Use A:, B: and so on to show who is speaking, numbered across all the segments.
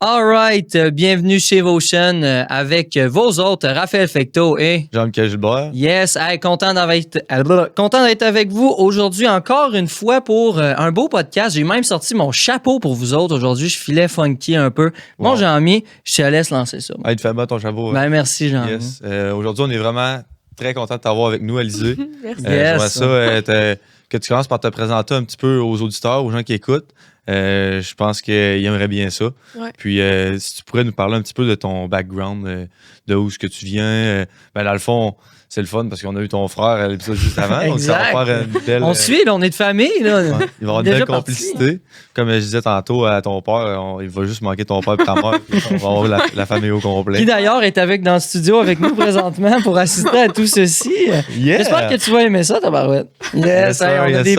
A: All right, bienvenue chez Votion avec vos hôtes, Raphaël Fecteau et
B: Jean-Michel Gilbert.
A: Yes, hey, content d'être avec vous aujourd'hui encore une fois pour un beau podcast. J'ai même sorti mon chapeau pour vous autres aujourd'hui. Je filais funky un peu. Bon,
B: Wow.
A: Jean-Mi, je te laisse lancer ça.
B: Hey, tu fais bien ton chapeau.
A: Ben, merci, Jean-Mi.
B: Yes. Aujourd'hui, on est vraiment très content de t'avoir avec nous, Alizé.
C: Merci.
A: Yes.
B: J'aimerais ça que tu commences par te présenter un petit peu aux auditeurs, aux gens qui écoutent. Je pense qu'ils aimeraient bien ça.
C: Ouais.
B: Puis, si tu pourrais nous parler un petit peu de ton background, de où est-ce que tu viens. Dans le fond, c'est le fun parce qu'on a eu ton frère à l'épisode juste avant. Donc, ça va faire une belle...
A: On suit, là, on est de famille. Là.
B: Ouais, il va y avoir une
A: Déjà
B: belle
A: parti.
B: complicité. Comme je disais tantôt à ton père, il va juste manquer ton père et ta mère. Puis on va avoir la famille au complet.
A: Qui d'ailleurs est dans le studio avec nous présentement pour assister à tout ceci.
B: Yeah!
A: J'espère que tu vas aimer ça, tabarouette. Yes,
B: Yes, sir,
A: hey, on a
B: yes,
A: des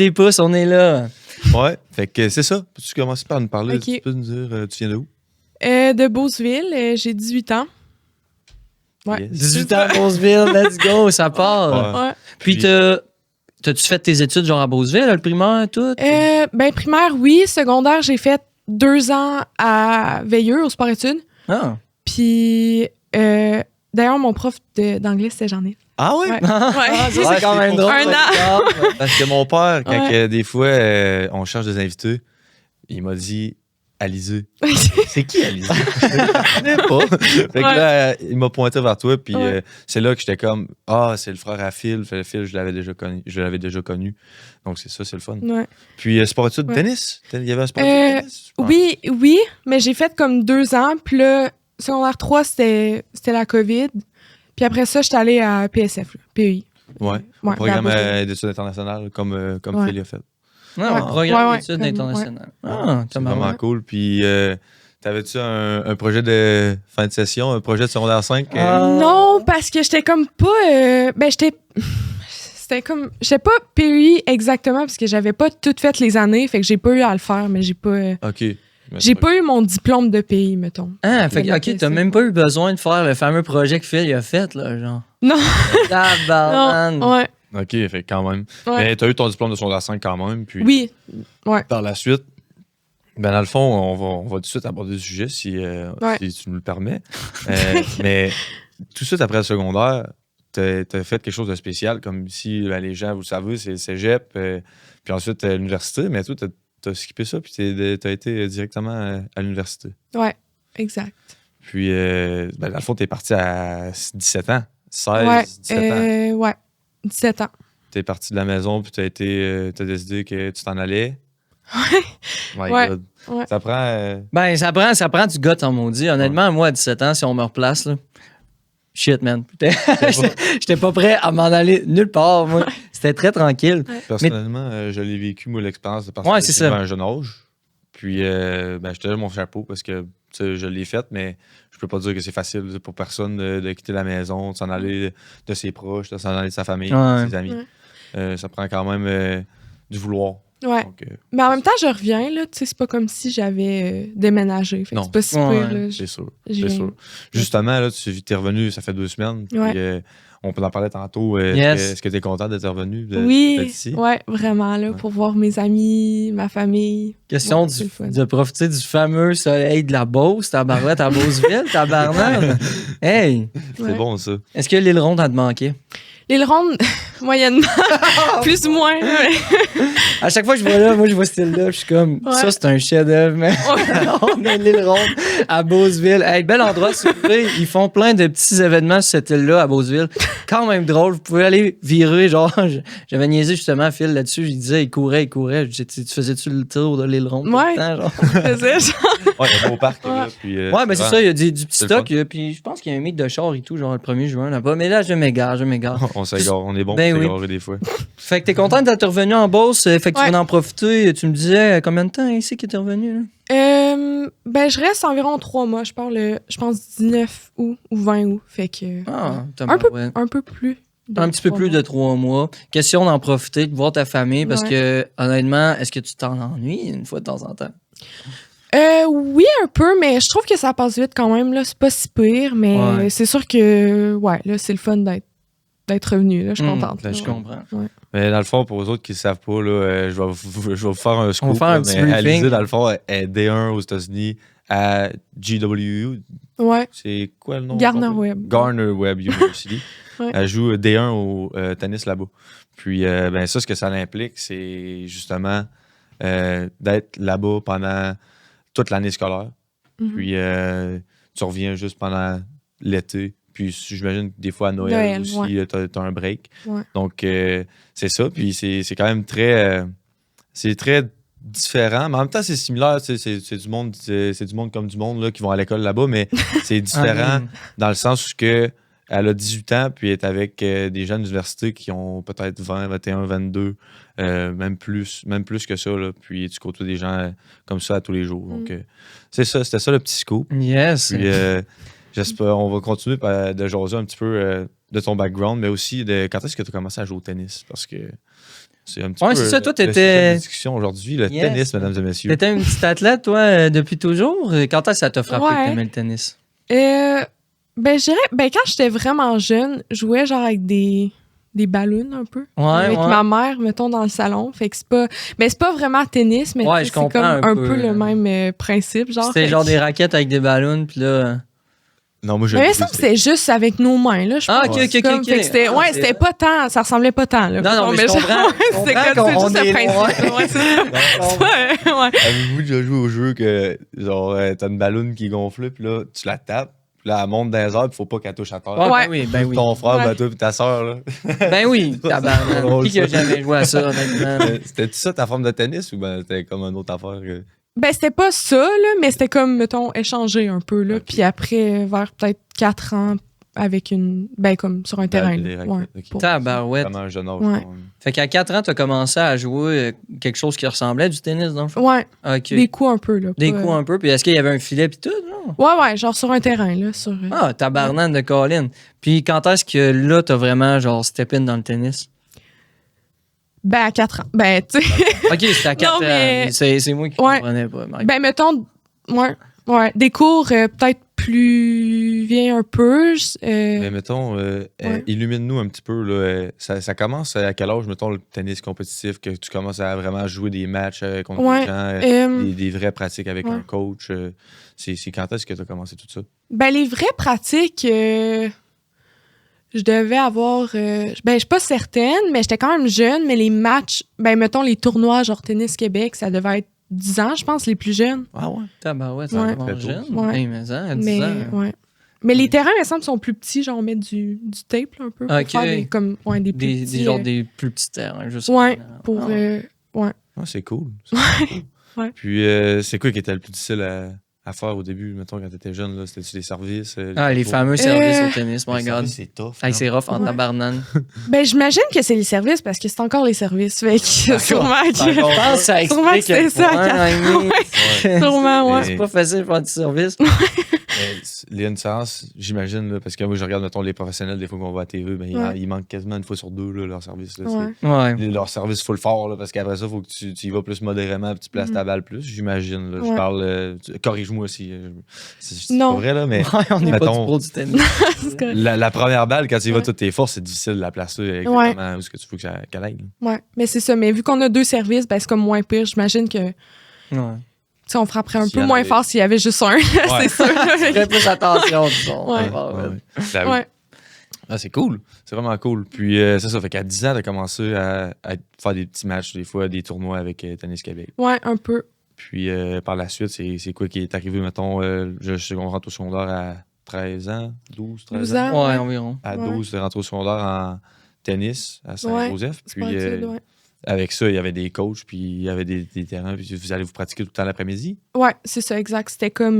B: sir.
A: pouces, on est là.
B: Ouais, fait que c'est ça. Peux-tu commencer par nous parler?
C: Ok.
B: Tu peux nous dire, tu viens de où?
C: De Beauceville, j'ai 18 ans. Ouais.
B: Yes.
A: 18 ans à Beauceville, let's go, ça part.
B: Ouais.
C: Ouais.
A: Puis t'as-tu fait tes études genre à Beauceville, le primaire, tout?
C: Primaire, oui. Secondaire, j'ai fait 2 ans à Veilleux, au sport-études.
A: Ah.
C: Puis, d'ailleurs, mon prof d'anglais, c'était Jean-Yves.
B: Ah ouais?
C: Ouais.
A: Ah, ça,
B: Ouais,
A: c'est quand même
B: c'est
A: drôle.
C: un
A: an.
B: Parce que mon père, quand
C: Ouais.
B: que des fois on cherche des invités, il m'a dit Alizé. C'est qui Alizé? Je connais pas. Fait que là, il m'a pointé vers toi, puis
C: Ouais.
B: c'est là que j'étais comme c'est le frère à Phil. Phil, je l'avais déjà connu. Donc c'est ça, c'est le fun.
C: Ouais.
B: Puis sport-études
C: Ouais.
B: tennis? Il y avait un sport-études tennis? je pense.
C: Oui, mais j'ai fait comme 2 ans. Puis là, secondaire 3, c'était la COVID. Puis après ça, j'étais allée à PSF, là, PEI.
B: Ouais.
C: Ouais,
B: Programme
C: à Beauceville.
B: d'études internationales, comme
C: Ouais.
B: Phil a fait.
A: Non,
C: Ouais.
A: programme
C: Ouais,
A: d'études
C: comme-
A: internationales. Ah,
B: C'est
A: t'as
B: vraiment
A: marre.
B: cool. Puis, t'avais-tu un projet de fin de session, un projet de secondaire 5?
A: Ah.
C: Non, parce que j'étais comme pas. C'était comme. J'étais pas PEI exactement parce que j'avais pas tout fait les années. Fait que j'ai pas eu à le faire, mais j'ai pas.
B: OK.
C: J'ai pas eu mon diplôme de PEI, mettons.
A: Ah, fait que,
C: Le
A: ok, t'as
C: PSF,
A: même pas eu besoin de faire le fameux projet que Phil a fait, là, genre.
C: Non.
A: Tabarnan.
C: Non, ouais.
B: OK, fait que quand même.
C: Ouais.
B: Mais t'as eu ton diplôme de secondaire 5 quand même. Puis,
C: Oui.
B: par la suite, dans le fond, on va tout de suite aborder le sujet si tu nous le permets. Mais tout de suite après le secondaire, t'as fait quelque chose de spécial, comme si les gens, vous le savez, c'est le cégep, puis ensuite l'université. Mais toi, t'as skippé ça, puis t'as été directement à l'université.
C: Ouais, exact.
B: Puis, dans le fond, t'es parti à 17 ans. 16,
C: Ouais.
B: 17 ans.
C: Ouais. 17 ans.
B: T'es parti de la maison, puis t'as décidé que tu t'en allais. My
C: Ouais.
B: God.
C: Ouais.
B: Ça prend...
A: Ben, ça prend du gars, en maudit. Honnêtement, moi, à 17 ans, si on me replace, là, shit, man. J'étais pas prêt à m'en aller nulle part, moi. C'était très tranquille.
B: Personnellement, je l'ai vécu, moi, l'expérience de partir
A: Ouais, c'est ça.
B: à un jeune âge. Puis, je te donne mon chapeau parce que tu sais, je l'ai fait, mais je peux pas dire que c'est facile pour personne de quitter la maison, de s'en aller de ses proches, de s'en aller de sa famille,
A: Ouais.
B: de ses amis. Ça prend quand même du vouloir.
C: Ouais.
B: Donc,
C: Mais en même temps, je reviens, là. Tu sais, c'est pas comme si j'avais déménagé. Fait que
B: Non.
C: c'est pas si
A: Ouais.
C: pire, là.
B: c'est sûr.
C: j'y
B: C'est
C: viens.
B: sûr. Justement, là, tu t'es revenu, ça fait 2 semaines. Puis,
C: Ouais.
B: on peut en parler tantôt.
A: Yes.
B: Est-ce que tu es content d'être revenu?
C: Oui,
B: d'être ici?
C: ouais, vraiment, là,
B: Ouais.
C: pour voir mes amis, ma famille.
A: Question
C: Ouais, c'est le fun.
A: de profiter du fameux soleil de la Beauce, tabarouette à Beauceville, tabarnak. Hey!
B: C'est
C: Ouais.
B: bon, ça.
A: Est-ce que l'île ronde a te manqué?
C: L'île ronde, moyennement. Plus ou moins. Ouais.
A: À chaque fois que je vois là, moi, je vois cette île-là, je suis comme,
C: Ouais.
A: ça, c'est un chef-d'œuvre, mais on a l'île ronde à Beauceville. Hey, bel endroit, s'il vous plaît. Ils font plein de petits événements sur cette île-là à Beauceville. Quand même drôle. Vous pouvez aller virer, genre, j'avais niaisé justement Phil là-dessus. Je disais, il courait. Je disais, tu faisais-tu le tour de l'île ronde? tout le
C: Ouais.
A: temps, genre?
C: Faisais genre-
B: Ouais, il y a un beau parc.
C: Ouais.
B: Là, puis,
A: Ouais, mais c'est ça, il y a du petit
B: c'est le
A: stock.
B: fun.
A: Puis je pense qu'il y a un meet de char et tout, genre le 1er juin là-bas. Mais là, je m'égare.
B: On s'égare, on est bon
A: Ben
B: pour
A: oui.
B: s'égarer des fois.
A: Fait que t'es content d'être revenu en Beauce. Fait que tu
C: Ouais.
A: venais en profiter. Tu me disais combien de temps ici que t'es revenu, là?
C: Je reste environ 3 mois. Je pars je pense, 19 août ou 20 août. Fait que.
A: Ah, t'as
C: un, peu,
A: ouais.
C: un peu plus.
A: Un petit peu plus de 3 mois. Question d'en profiter, de voir ta famille, parce
C: Ouais.
A: que, honnêtement, est-ce que tu t'en ennuies une fois de temps en temps?
C: Oui, un peu, mais je trouve que ça passe vite quand même. Là. C'est pas si pire, mais
A: Ouais.
C: c'est sûr que là, c'est le fun d'être revenu. Là. Je suis contente.
B: ben,
C: là.
A: Je comprends.
B: Mais dans le fond, pour les autres qui ne savent pas, là, je vais vous faire un scoop.
A: faire un
B: là,
A: petit
B: mais
A: briefing.
B: Alizé, dans le fond, elle est D1 aux États-Unis à GWU.
C: Ouais.
B: C'est quoi le nom?
C: Gardner-Webb.
B: Gardner-Webb University.
C: Ouais.
B: Elle joue D1 au tennis là-bas. Puis, ben ça, ce que ça implique, c'est justement d'être là-bas pendant toute l'année scolaire.
C: Mhm.
B: Puis, tu reviens juste pendant l'été. Puis, j'imagine que des fois à Noël aussi, t'as un break.
C: Ouais.
B: Donc, c'est ça. Puis, c'est quand même très... c'est très différent, mais en même temps, c'est similaire. C'est du monde comme du monde là, qui vont à l'école là-bas, mais c'est différent dans le sens où elle a 18 ans, puis elle est avec des jeunes d'université qui ont peut-être 20, 21, 22, même plus que ça. Là. Puis tu côtoies des gens comme ça à tous les jours. Donc, c'est ça, c'était ça le petit scoop.
A: Yes.
B: Puis j'espère, on va continuer de jaser un petit peu de ton background, mais aussi de quand est-ce que tu as commencé à jouer au tennis? Parce que c'est un petit peu
A: c'est ça, toi,
B: le sujet
A: t'étais...
B: de discussion aujourd'hui, le tennis, mesdames et messieurs.
A: T'étais une petite athlète, toi, depuis toujours? Quand est-ce que ça t'a frappé que t'aimais le tennis?
C: Ben, je dirais, quand j'étais vraiment jeune, je jouais genre avec des ballons un peu. Avec ma mère, mettons, dans le salon. Fait que c'est pas... Mais c'est pas vraiment tennis, mais c'est comme un peu le même principe. Genre,
A: c'était genre des raquettes avec des ballons, puis là...
B: Non, moi,
C: mais ça, c'est juste avec nos mains, là.
A: OK.
C: Fait que c'était pas tant... Ça ressemblait pas tant, là.
A: Non, mais je comprends.
C: C'est juste le principe. Ouais, c'est ça.
B: Avez-vous déjà joué au jeu que, genre, t'as une ballonne qui gonfle, puis là, tu la tapes, puis là, elle monte dans les airs, puis faut pas qu'elle touche à terre.
A: Ben oui.
B: Ton frère, toi, puis ta soeur, là.
A: Ben oui, tabarnak. Qui a jamais joué à ça, honnêtement?
B: C'était ça ta forme de tennis ou ben c'était comme une autre affaire?
C: Ben, c'était pas ça, là, mais c'était comme, mettons, échanger un peu, là. Okay. Puis après, vers peut-être 4 ans, avec une... Ben, comme sur un terrain, là. Ouais,
A: tabarouette.
B: Vraiment un jeune âge.
C: Ouais.
A: Fait qu'à 4 ans, t'as commencé à jouer quelque chose qui ressemblait à du tennis, dans le fond?
C: Ouais.
A: Okay.
C: Des coups un peu, là.
A: Des coups un peu. Puis est-ce qu'il y avait un filet pis tout, non?
C: Ouais, genre sur un terrain, là.
A: Tabarnak de Colin. Puis quand est-ce que là, t'as vraiment, genre, step in dans le tennis?
C: Ben, à 4 ans. Ben, tu sais.
A: OK, c'était à 4 ans. C'est moi qui comprenais pas. Marie.
C: Ben, mettons, des cours peut-être plus vieux un peu.
B: Mais mettons, illumine-nous un petit peu. Là, ça commence à quel âge, mettons, le tennis compétitif, que tu commences à vraiment jouer des matchs contre des gens, des vraies pratiques avec un coach? C'est quand est-ce que tu as commencé tout ça?
C: Ben, les vraies pratiques... je devais avoir... je suis pas certaine, mais j'étais quand même jeune. Mais les matchs, ben mettons les tournois genre Tennis Québec, ça devait être 10 ans, je pense, les plus jeunes.
A: Ah ouais? Tabarouette, ça va être jeune.
C: Ouais.
A: Hey, mais ça, à 10 ans.
C: Ouais. Mais les terrains, il me semble, sont plus petits. Genre, on met du tape là, un peu. Pour faire des plus petits...
A: des plus petits terrains, juste.
C: Ouais, pour...
B: Ah, c'est cool.
C: Ouais.
B: Puis, c'est quoi qui était le plus difficile à faire au début, mettons, quand t'étais jeune, là? C'était-tu les services?
A: Les fameux services au tennis, my God.
B: C'est tough.
A: C'est rough en tabarnane.
C: Ben, j'imagine que c'est les services, parce que c'est encore les services. Fait que sûrement que...
A: Je pense que ça explique.
C: Sûrement que c'est ça. Sûrement, ouais.
A: C'est pas facile de faire du service.
B: Il y a une séance, j'imagine, là, parce que moi, je regarde, mettons, les professionnels, des fois qu'on va à TV, ben, il manque quasiment une fois sur deux, là, leur service. Là, leur service full fort, là, parce qu'après ça, il faut que tu y vas plus modérément et tu places ta balle plus, j'imagine. Là, je parle... corrige-moi aussi. C'est pas vrai, là, mais...
A: on n'est pas du pro du tennis.
B: La première balle, quand tu y vas toutes tes forces, c'est difficile de la placer exactement où est-ce que tu veux qu'elle aille.
C: Ouais, mais c'est ça. Mais vu qu'on a 2 services, ben, c'est comme moins pire. J'imagine que... on frapperait un peu moins fort s'il y avait juste un. C'est sûr.
A: Fais plus attention, disons.
B: Ah, c'est cool. C'est vraiment cool. Puis, c'est ça. Fait qu'à 10 ans, t'as commencé à faire des petits matchs, des fois, des tournois avec Tennis Québec.
C: Ouais, un peu.
B: Puis, par la suite, c'est quoi qui est arrivé, mettons, je sais qu'on rentre au secondaire à 13 ans, 12 ans.
A: Ouais, environ.
B: À 12, tu rentres au secondaire en tennis à Saint-Joseph. Puis, avec ça, il y avait des coachs, puis il y avait des terrains, puis vous allez vous pratiquer tout le temps l'après-midi?
C: Ouais, c'est ça, exact. C'était comme...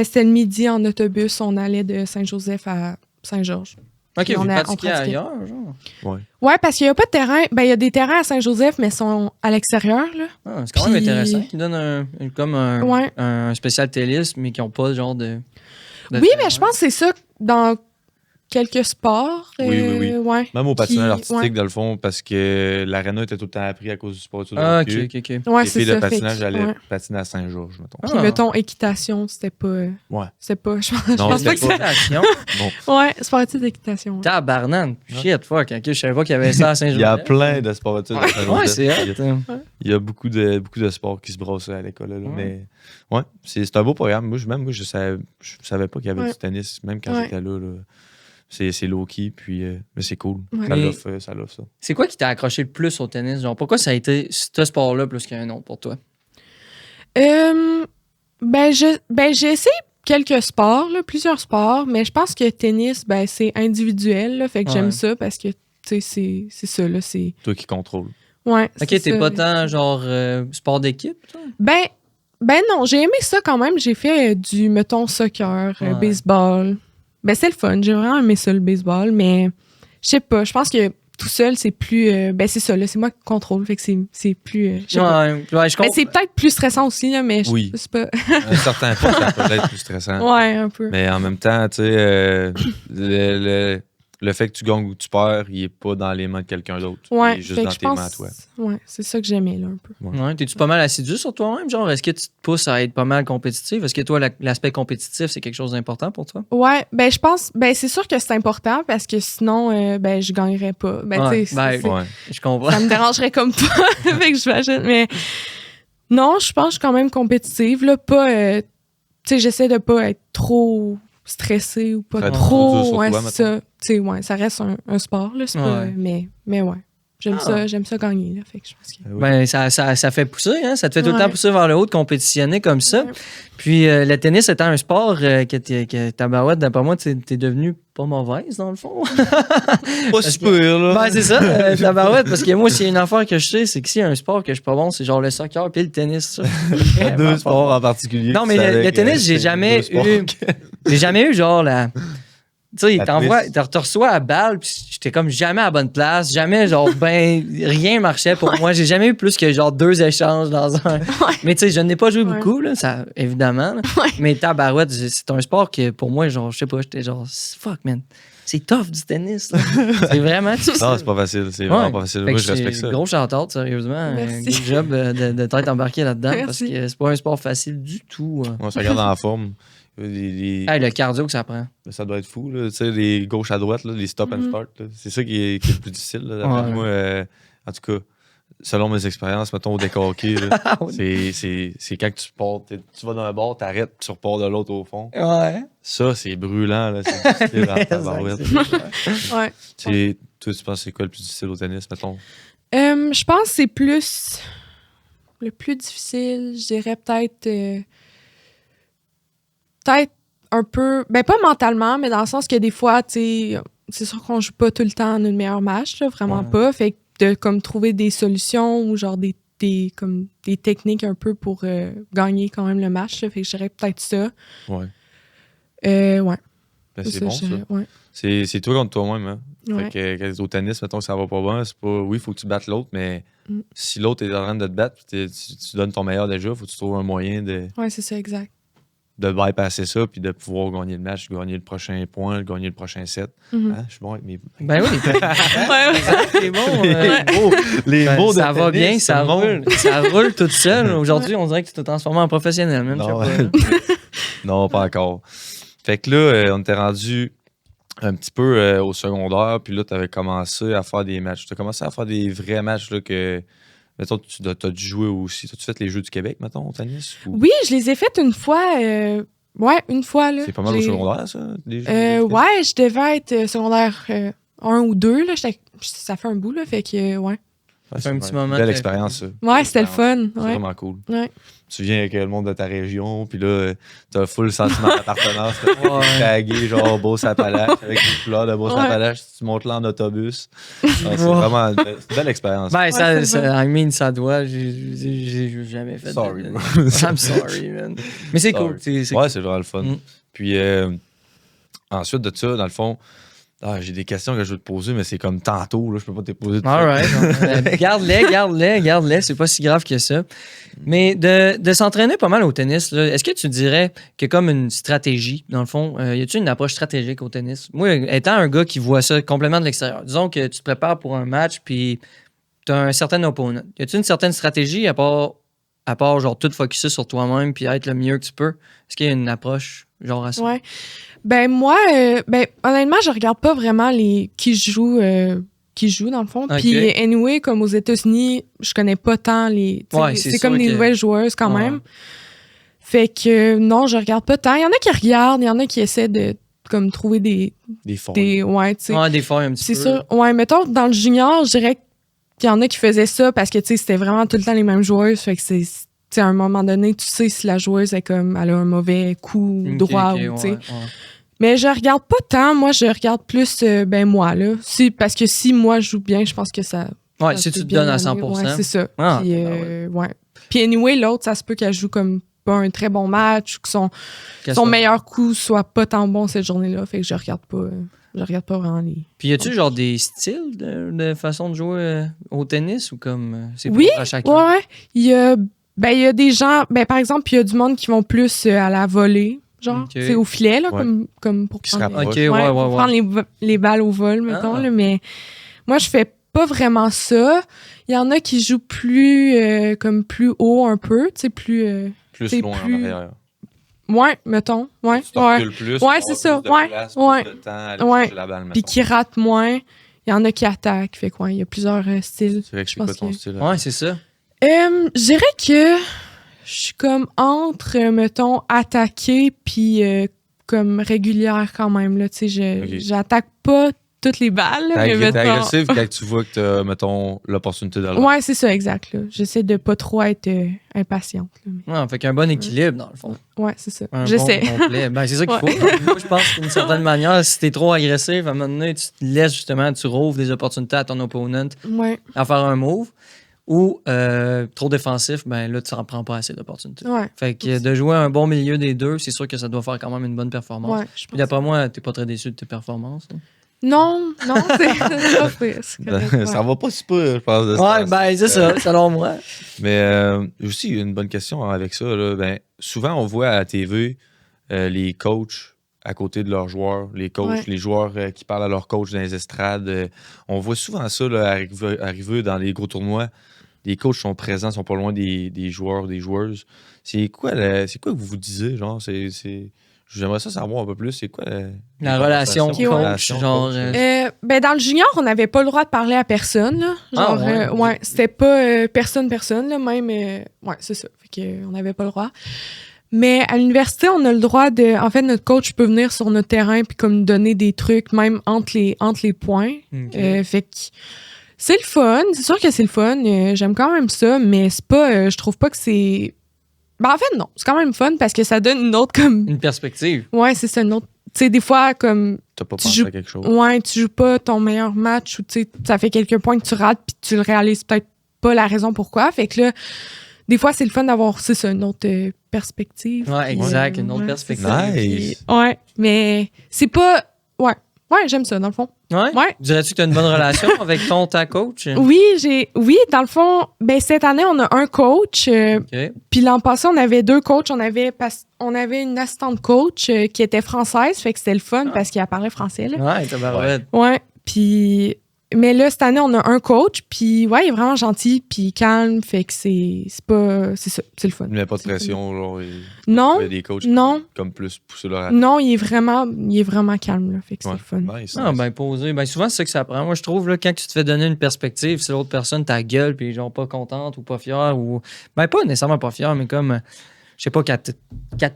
C: c'était le midi en autobus, on allait de Saint-Joseph à Saint-Georges.
A: OK, vous pratiquiez ailleurs, genre?
C: Ouais, parce qu'il n'y a pas de terrain... Ben, il y a des terrains à Saint-Joseph, mais ils sont à l'extérieur, là.
A: C'est quand même intéressant. Ils donnent un spécial tennis, mais qui n'ont pas genre de
C: oui, mais je pense que c'est ça dans... quelques sports.
B: Oui.
C: Ouais,
B: même au patinage artistique, dans le fond, parce que l'aréna était tout le temps appris à cause du sport de hockey.
C: OK. Ouais, c'est ça.
B: Le patinage, j'allais patiner à Saint-Georges, mettons.
C: Puis, mettons, équitation, c'était pas... C'était pas... Je pense pas que c'est... Ouais, sportif d'équitation.
A: Tabarnane. Shit, fuck. Je savais pas qu'il y avait ça à Saint-Georges.
B: Il y a plein de sports à Saint-Georges.
A: Ouais, c'est
B: il y a beaucoup de sports qui se brassent à l'école. Là, mais ouais, c'est un beau programme. Moi, je savais pas qu'il y avait du tennis, même quand j'étais là. C'est low-key, puis mais c'est cool. Ça l'offre ça.
A: C'est quoi qui t'a accroché le plus au tennis? Genre, pourquoi ça a été ce sport-là plus qu'un autre pour toi?
C: J'ai essayé quelques sports, là, plusieurs sports, mais je pense que tennis, c'est individuel. Là, fait que j'aime ça parce que c'est ça. Là, c'est
B: toi qui contrôles.
C: Ouais.
A: Ok, t'es pas tant genre sport d'équipe, toi?
C: Ben non, j'ai aimé ça quand même. J'ai fait du, mettons, soccer, baseball. C'est le fun. J'ai vraiment aimé ça, le baseball, mais je sais pas. Je pense que tout seul, c'est plus... c'est ça, là. C'est moi qui contrôle, fait que c'est plus... je comprends. C'est peut-être plus stressant aussi, là, mais c'est pas...
B: À un certain point, ça peut être plus stressant.
C: Ouais, un peu.
B: Mais en même temps, tu sais, le fait que tu gagnes ou tu perds, il est pas dans les mains de quelqu'un d'autre.
C: Ouais,
B: il est juste dans tes mains à toi.
C: Ouais, c'est ça que j'aimais, là, un peu.
A: Ouais, t'es-tu pas mal assidu sur toi-même? Genre, est-ce que tu te pousses à être pas mal compétitif? Est-ce que toi, l'aspect compétitif, c'est quelque chose d'important pour toi?
C: Ouais, je pense... c'est sûr que c'est important parce que sinon, je gagnerais pas.
A: Je comprends.
C: Ça me dérangerait comme pas, avec j'imagine. Mais non, je pense que je suis quand même compétitive, là. Pas... tu sais, j'essaie de pas être trop stressée ou pas trop... Ouais, c'est ça. Tu sais, ça reste un sport, là. C'est pas... Mais ouais. J'aime ça gagner, là. Fait que je pense que...
A: ça fait pousser, hein? Ça te fait tout le temps pousser vers le haut de compétitionner comme ça. Ouais. Puis le tennis étant un sport que tabarouette, d'après moi, t'es devenue pas mauvaise, dans le fond.
B: Pas super, là.
A: C'est ça, tabarouette. Parce que moi, s'il y a une affaire que je sais, c'est que s'il y a un sport que je suis pas bon, c'est genre le soccer puis le tennis.
B: Deux sports en particulier.
A: Non, mais le tennis, j'ai jamais eu genre la... Tu sais, tu reçois la balle, puis j'étais comme jamais à la bonne place, jamais, genre, rien marchait pour moi. J'ai jamais eu plus que, genre, 2 échanges dans un... Mais tu sais, je n'ai pas joué beaucoup, là, ça, évidemment. Là. Mais tabarouette, c'est un sport que, pour moi, genre, je sais pas, j'étais genre, fuck, man, c'est tough du tennis, là. C'est vraiment difficile.
B: Non, c'est pas facile, c'est vraiment pas facile. Moi, je respecte ça.
A: Gros shout-out, sérieusement. Good job de t'être embarqué là-dedans, parce que c'est pas un sport facile du tout.
B: On se regarde en forme.
A: Le cardio que ça prend.
B: Ça doit être fou, là. Tu sais, les gauche à droite, là, les stop and start, là. C'est ça qui est le plus difficile. Là. Moi, en tout cas, selon mes expériences, mettons au décorqué, c'est quand tu pars, tu vas d'un bord, t'arrêtes, tu repars de l'autre au fond.
A: Ouais.
B: Ça, c'est brûlant, là. C'est difficile à tabarouette.
C: Ouais.
B: Toi, tu penses c'est quoi le plus difficile au tennis, mettons?
C: Je pense que c'est plus... Le plus difficile, je dirais peut-être un peu, pas mentalement, mais dans le sens que des fois, tu sais, c'est sûr qu'on joue pas tout le temps en une meilleure match, là, vraiment pas. Fait que de comme trouver des solutions ou genre des techniques un peu pour gagner quand même le match, là, fait que je dirais peut-être ça.
B: Ouais.
C: Ouais.
B: C'est bon, ça.
C: Ouais.
B: C'est toi contre toi-même, hein?
C: Ouais.
B: Fait que quand t'es au tennis, mettons que ça va pas bien, c'est pas... Oui, il faut que tu battes l'autre, mais si l'autre est en train de te battre, tu donnes ton meilleur déjà, faut que tu trouves un moyen de...
C: Ouais, c'est ça, exact.
B: De bypasser ça, puis de pouvoir gagner le match, gagner le prochain point, gagner le prochain set. Hein? Je suis bon avec mes...
A: Ben oui. C'est bon.
B: Les mots de
A: ça va
B: tennis,
A: bien, ça roule. Ça roule tout seul. Aujourd'hui, on dirait que tu t'es transformé en professionnel. Même,
B: non, pas encore. Fait que là, on t'est rendu un petit peu au secondaire, puis là, tu avais commencé à faire des matchs. Tu as commencé à faire des vrais matchs là, que... Mettons, tu as dû jouer aussi. As-tu fait les Jeux du Québec, mettons, au tennis? Ou... Oui,
C: je les ai faites une fois. Une fois. Là.
B: C'est pas mal au secondaire, ça?
C: Ouais, je devais être secondaire 1 ou 2. Là. Ça fait un bout, là. Fait que, ouais.
A: Ça fait un petit moment.
B: Belle expérience, ça.
C: Ouais, c'était le fun.
B: C'est vraiment cool.
C: Ouais.
B: Tu viens avec le monde de ta région, puis là, t'as full sentiment d'appartenance. T'es tagué, genre Beauce-Appalaches, avec les couleurs de Beauce-Appalaches, tu montes là en autobus. C'est vraiment une belle expérience.
A: Ça doit. J'ai jamais fait.
B: Sorry, bro.
A: I'm sorry, man. Mais c'est cool.
B: Ouais, c'est vraiment le fun. Puis ensuite de ça, dans le fond, J'ai des questions que je veux te poser, mais c'est comme tantôt, là, je peux pas te poser tout
A: ça. Garde-les, c'est pas si grave que ça. Mais de s'entraîner pas mal au tennis, là, est-ce que tu dirais qu'il y a comme une stratégie, dans le fond? Y a-t-il une approche stratégique au tennis? Moi, étant un gars qui voit ça complètement de l'extérieur, disons que tu te prépares pour un match, puis tu as un certain opponent. Y a-t-il une certaine stratégie à part genre tout focusser sur toi-même puis être le mieux que tu peux? Est-ce qu'il y a une approche genre à ça?
C: Ouais. Ben moi, honnêtement, je regarde pas vraiment qui jouent dans le fond. Okay. Puis anyway, comme aux États-Unis, je connais pas tant les... c'est comme des nouvelles joueuses quand même. Fait que non, je regarde pas tant. Il y en a qui regardent, il y en a qui essaient de comme trouver des
B: failles.
C: Ouais, tu sais.
A: Des failles un petit peu.
C: C'est sûr. Ouais, mettons, dans le junior, je dirais qu'il y en a qui faisaient ça parce que, tu sais, c'était vraiment tout le temps les mêmes joueuses. Fait que c'est... T'sais, à un moment donné, tu sais si la joueuse elle a un mauvais coup droit ou tu sais. Mais je regarde pas tant. Moi, je regarde plus moi là. Parce que si moi je joue bien, je pense que ça.
A: Ouais, si tu te donnes à 100%.
C: Ouais, c'est ça. Puis, Puis anyway, l'autre, ça se peut qu'elle joue comme pas un très bon match ou que son meilleur coup soit pas tant bon cette journée-là. Fait que je regarde pas vraiment les.
A: Puis y a-tu genre des styles de façon de jouer au tennis ou comme c'est
C: oui,
A: à chacun?
C: Ouais. Il y a des gens, par exemple, il y a du monde qui vont plus à la volée, genre, c'est au filet, là, comme pour prendre les balles au vol, mettons, là, mais moi, je fais pas vraiment ça. Il y en a qui jouent plus, comme plus haut un peu, tu sais, plus
B: loin en arrière.
C: Ouais, mettons, ouais.
B: Plus,
C: c'est ça, puis qui ratent moins. Il y en a qui attaquent, fait quoi, il y a plusieurs styles.
B: C'est vrai que c'est pas ton style.
A: Ouais, c'est ça.
C: Je dirais que je suis comme entre, mettons, attaquer puis comme régulière quand même. Là, j'attaque pas toutes les balles.
B: T'es agressive quand tu vois que t'as, mettons, l'opportunité d'aller.
C: Ouais, c'est ça, exact. Là. J'essaie de pas trop être impatiente.
A: Ouais, fait qu'un bon équilibre, dans le fond.
C: Ouais, c'est ça.
A: J'essaie. Bon c'est ça qu'il faut. Moi, je pense d'une certaine manière, si t'es trop agressif, à un moment donné, tu te laisses justement, tu rouvres des opportunités à ton opponent à faire un move. Ou trop défensif, ben là, tu n'en prends pas assez d'opportunités.
C: Ouais,
A: fait que de jouer un bon milieu des deux, c'est sûr que ça doit faire quand même une bonne performance.
C: Ouais,
A: puis d'après moi, tu n'es pas très déçu de tes performances. Là.
C: Non, c'est pas pire.
B: Ça va pas si peu, je pense.
A: C'est ça, selon moi.
B: Mais aussi, une bonne question avec ça. Là, souvent, on voit à la TV les coachs à côté de leurs joueurs, les coachs, les joueurs qui parlent à leurs coachs dans les estrades. On voit souvent ça là, arriver dans les gros tournois. Les coachs sont présents, sont pas loin des joueurs, des joueuses. C'est quoi que vous disiez, genre? J'aimerais ça savoir un peu plus. C'est quoi
A: la relation coach? Genre,
C: dans le junior, on n'avait pas le droit de parler à personne. Là. Genre, c'était pas personne, là, même. C'est ça. Fait qu'on n'avait pas le droit. Mais à l'université, on a le droit de... En fait, notre coach peut venir sur notre terrain puis comme nous donner des trucs, même entre les points.
A: Okay.
C: Fait que c'est le fun. C'est sûr que c'est le fun. J'aime quand même ça, mais c'est pas... je trouve pas que c'est... en fait, non. C'est quand même fun parce que ça donne une autre comme...
A: Une perspective.
C: Ouais, c'est ça, une autre... Tu sais, des fois, comme...
B: T'as pas pensé à quelque chose.
C: Ouais, tu joues pas ton meilleur match ou tu sais, ça fait quelques points que tu rates puis tu le réalises peut-être pas la raison pourquoi. Fait que là, des fois, c'est le fun d'avoir, c'est ça, une autre perspective.
A: Ouais, exact, une autre perspective.
B: Nice.
C: Ouais, mais c'est pas... Ouais, j'aime ça, dans le fond.
A: Ouais? Dirais-tu que tu as une bonne relation avec ta coach?
C: Oui, dans le fond, cette année, on a un coach. Puis l'an passé, on avait 2 coachs. On avait une assistante coach qui était française, fait que c'était le fun parce qu'elle parlait français. Là.
A: Ouais, t'as barrette.
C: Ouais, puis... Mais là, cette année, on a un coach, puis il est vraiment gentil, puis calme, fait que c'est ça, c'est le fun.
B: Il n'y a pas de pression, genre.
C: Non.
B: Il y a des coachs comme plus pousser leur attaque.
C: Non, il est vraiment calme, là, fait que c'est le fun.
B: Nice.
A: Posé. Souvent, c'est ça que ça prend. Moi, je trouve, là, quand tu te fais donner une perspective, si l'autre personne ta gueule, puis genre pas contente ou pas fière, ou. Pas nécessairement pas fière, mais comme. Je sais pas, 4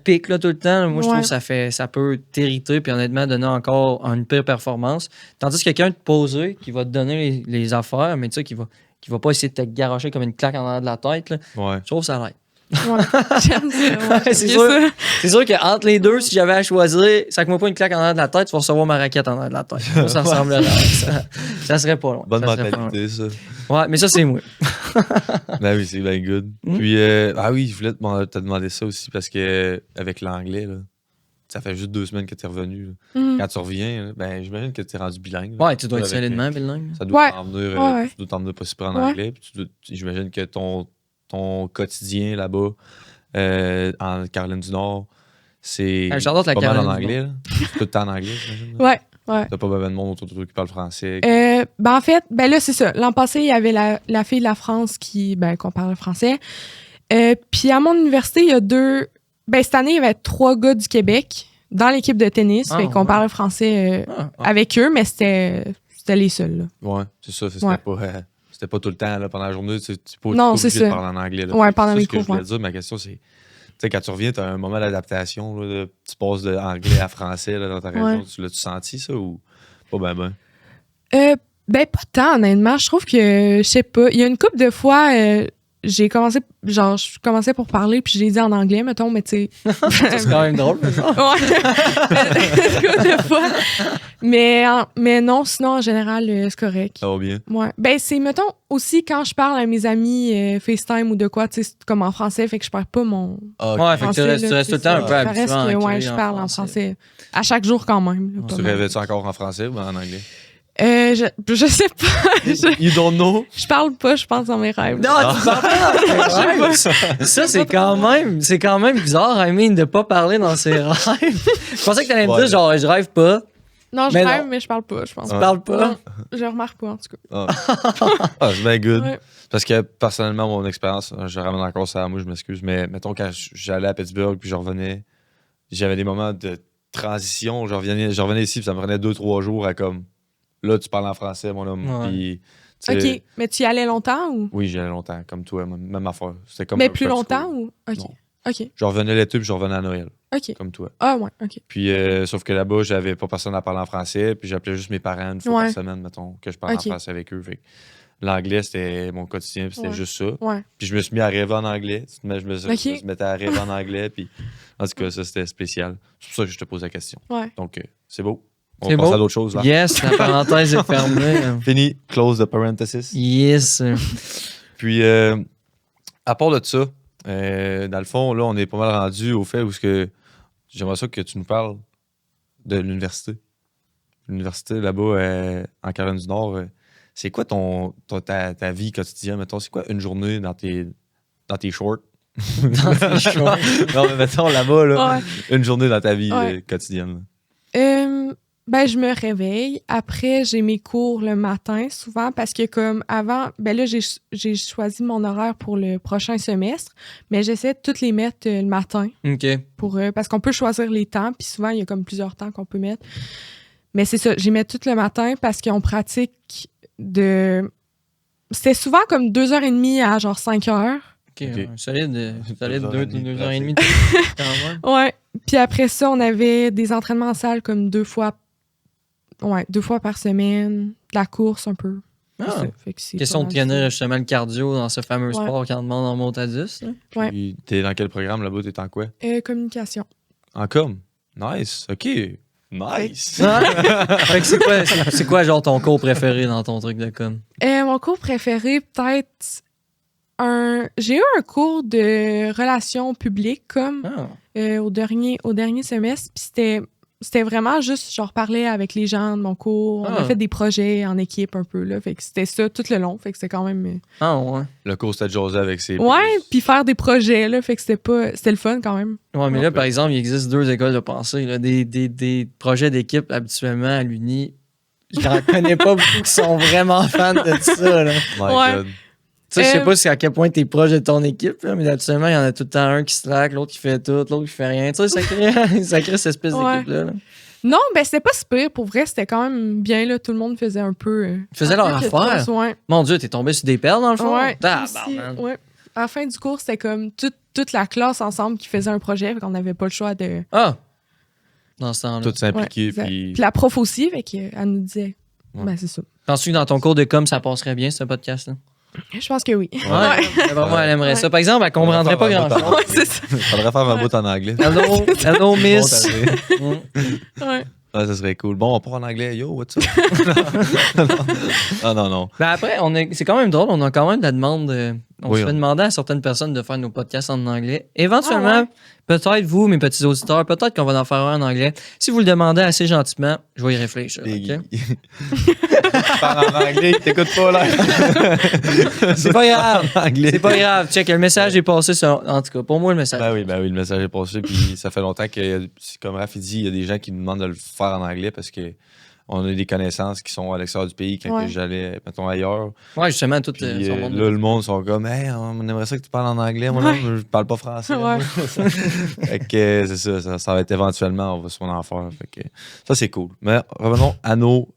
A: pics là, tout le temps. Moi, je trouve que ça peut t'irriter puis honnêtement donner encore une pire performance. Tandis que quelqu'un te poser, qui va te donner les affaires, mais tu sais, qui va pas essayer de te garocher comme une claque en arrière de la tête, là, je trouve que ça l'aide.
C: Ouais, j'aime ça.
A: C'est sûr qu'entre les deux, si j'avais à choisir, ça ne pas une claque en arrière de la tête, tu vas recevoir ma raquette en arrière de la tête. Ça ressemblerait. Ça serait pas loin.
B: Bonne mentalité, ça.
A: Ouais, mais ça, c'est moi.
B: Ben oui, c'est bien good. Puis, je voulais te demander ça aussi parce que avec l'anglais, là, ça fait juste 2 semaines que t'es revenu. Quand tu reviens, ben, j'imagine que t'es rendu bilingue.
A: Ouais, tu dois être solidement bilingue.
B: Ça doit t'emmener pas super en anglais. Puis j'imagine que ton quotidien là-bas, en Caroline du Nord, c'est
A: j'adore la
B: pas
A: Caroline
B: mal en anglais. Tout le temps en anglais, j'imagine.
C: Ouais.
B: T'as pas besoin de monde autour de toi qui parle français.
C: En fait, là, c'est ça. L'an passé, il y avait la fille de la France qu'on parle français. Puis à mon université, il y a 2... cette année, il y avait 3 gars du Québec dans l'équipe de tennis. Fait qu'on parlait français avec eux, mais c'était les seuls. Là.
B: Ouais, c'est ça. C'était pas tout le temps là, pendant la journée. Tu pas
C: obligé
B: de parler en anglais. Là.
C: Ouais, pendant les cours.
B: Ce que je voulais dire, ma question, c'est... Tu sais, quand tu reviens, tu as un moment d'adaptation. Là, tu passes de anglais à français là, dans ta région. Tu l'as-tu senti, ça, ou pas ben?
C: Pas tant, honnêtement. Je trouve que, je sais pas, il y a une couple de fois, je commençais pour parler, puis je l'ai dit en anglais, mettons, mais tu sais...
A: C'est quand même drôle.
C: Ouais. Une couple de fois. Mais non, sinon, en général, c'est correct.
B: Ça va bien.
C: Ouais. C'est, mettons, aussi quand je parle à mes amis FaceTime ou de quoi, tu sais, comme en français, fait que je parle pas mon
A: ouais, fait que tu restes tout le temps un peu habitué.
C: Ça reste que, je parle en français. À chaque jour, quand même.
B: Tu rêvais-tu encore en français ou en anglais?
C: Je sais pas.
B: You don't know?
C: Je parle pas, je pense, dans mes rêves.
A: Non, tu parles pas. Ça, c'est quand même bizarre, I mean, de pas parler dans ses rêves. Je pensais que t'allais me dire, genre, je rêve pas.
C: Non, je rêve, mais je parle pas, je pense.
A: Tu parles pas?
C: Non, je remarque pas, en tout cas.
B: C'est bien good.
C: Ouais.
B: Parce que, personnellement, mon expérience, je ramène encore ça à moi, je m'excuse, mais mettons, quand j'allais à Pittsburgh puis je revenais, j'avais des moments de transition. Je revenais ici puis ça me prenait 2-3 jours à comme... Là, tu parles en français, mon homme.
A: Ouais.
B: Puis,
C: OK. Mais tu y allais longtemps ou?
B: Oui, j'y allais longtemps, comme toi, même affaire. C'était comme
C: mais plus longtemps ou? OK.
B: Non.
C: OK.
B: Je revenais l'été puis je revenais à Noël.
C: OK.
B: Comme toi.
C: Ah, ouais, OK.
B: Puis, sauf que là-bas, j'avais pas personne à parler en français. Puis, j'appelais juste mes parents une fois par semaine, mettons, que je parlais en français avec eux. Fait l'anglais, c'était mon quotidien, puis c'était juste ça.
C: Ouais.
B: Puis, je me suis mis à rêver en anglais. Je me mettais à rêver en anglais. Puis, en tout cas, ça, c'était spécial. C'est pour ça que je te pose la question.
C: Ouais.
B: Donc, c'est beau. On
A: C'est
B: passe
A: beau.
B: à d'autres choses, là.
A: Yes, la parenthèse est fermée.
B: Fini. Close the parenthesis.
A: Yes.
B: Puis, à part de ça, dans le fond, là, on est pas mal rendu au fait où j'aimerais ça que tu nous parles de l'université. L'université, là-bas, en Caroline du Nord, c'est quoi ta vie quotidienne, mettons? C'est quoi une journée dans tes shorts?
A: Dans tes shorts.
B: Non, mais mettons, là-bas, là,
C: Ouais.
B: Une journée dans ta vie quotidienne.
C: Je me réveille. Après, j'ai mes cours le matin, souvent, parce que comme avant, là, j'ai choisi mon horaire pour le prochain semestre, mais j'essaie de toutes les mettre le matin.
A: OK.
C: Parce qu'on peut choisir les temps, puis souvent, il y a comme plusieurs temps qu'on peut mettre. Mais c'est ça, j'y mets tout le matin parce qu'on pratique C'était souvent comme 2h30 à genre 5h.
A: OK. Solide 2h30.
C: Ouais. Puis après ça, on avait des entraînements en salle comme 2 fois par semaine, de la course un peu.
A: Ah.
C: C'est
A: Question de tenir justement le cardio dans ce fameux sport quand on demande en monte à 10.
C: Ouais.
B: Puis, t'es dans quel programme là-bas? T'es en quoi?
C: Communication.
B: En com? Nice. OK. Nice.
A: Fait que c'est quoi genre ton cours préféré dans ton truc de com?
C: Mon cours préféré, peut-être j'ai eu un cours de relations publiques au dernier semestre, puis c'était vraiment juste genre parler avec les gens de mon cours. On a fait des projets en équipe un peu là, fait que c'était ça tout le long, fait que c'était quand même
A: ouais.
B: Le cours c'était de jaser avec ses
C: puis faire des projets là, fait que c'était le fun quand même.
A: Ouais, mais là par exemple, il existe 2 écoles de pensée là, des projets d'équipe habituellement à l'Uni. J'en connais pas beaucoup qui sont vraiment fans de ça là.
B: God.
A: Tu sais, je sais pas à quel point t'es proche de ton équipe, là, mais habituellement, il y en a tout le temps un qui slack, l'autre qui fait tout, l'autre qui fait rien. Tu sais, ça crée cette espèce d'équipe-là. Là.
C: Non, c'était pas si pire. Pour vrai, c'était quand même bien. Là. Tout le monde faisait un peu...
A: Ils faisaient leur affaire. Mon Dieu, t'es tombé sur des perles, dans le fond?
C: Ouais. À la fin du cours, c'était comme toute la classe ensemble qui faisait un projet, fait qu'on n'avait pas le choix de...
A: Dans ce temps-là.
B: Tout s'impliquer. Puis
C: la prof aussi, fait qu'elle nous disait... c'est ça.
A: Penses-tu que dans ton cours de com, ça passerait bien, ce podcast-là?
C: Je pense que oui.
A: Vraiment, elle aimerait ça. Par exemple, elle comprendrait pas grand-chose.
C: Ouais, c'est ça.
B: Faudrait faire un bout en anglais.
A: Hello, miss.
B: Ça serait cool. Bon, on part en anglais. Yo, what's up? Non.
A: Ben après, c'est quand même drôle. On a quand même de la demande. On se fait demander à certaines personnes de faire nos podcasts en anglais. Éventuellement, Peut-être vous, mes petits auditeurs, peut-être qu'on va en faire un en anglais. Si vous le demandez assez gentiment, je vais y réfléchir. Okay?
B: Tu parles en anglais, tu t'écoutes pas là.
A: C'est pas grave. C'est pas grave. Check, le message est passé. En tout cas, pour moi, le message.
B: Ben oui, le message est passé. Puis ça fait longtemps que, comme Raph dit, il y a des gens qui nous demandent de le faire en anglais parce que on a des connaissances qui sont à l'extérieur du pays quand j'allais, mettons, ailleurs.
A: Ouais, justement, tout
B: là, le monde sont comme, hey, on aimerait ça que tu parles en anglais. Moi, je parle pas français. Fait que c'est ça va être éventuellement, on va se en faire. Fait que ça, c'est cool. Mais revenons à nos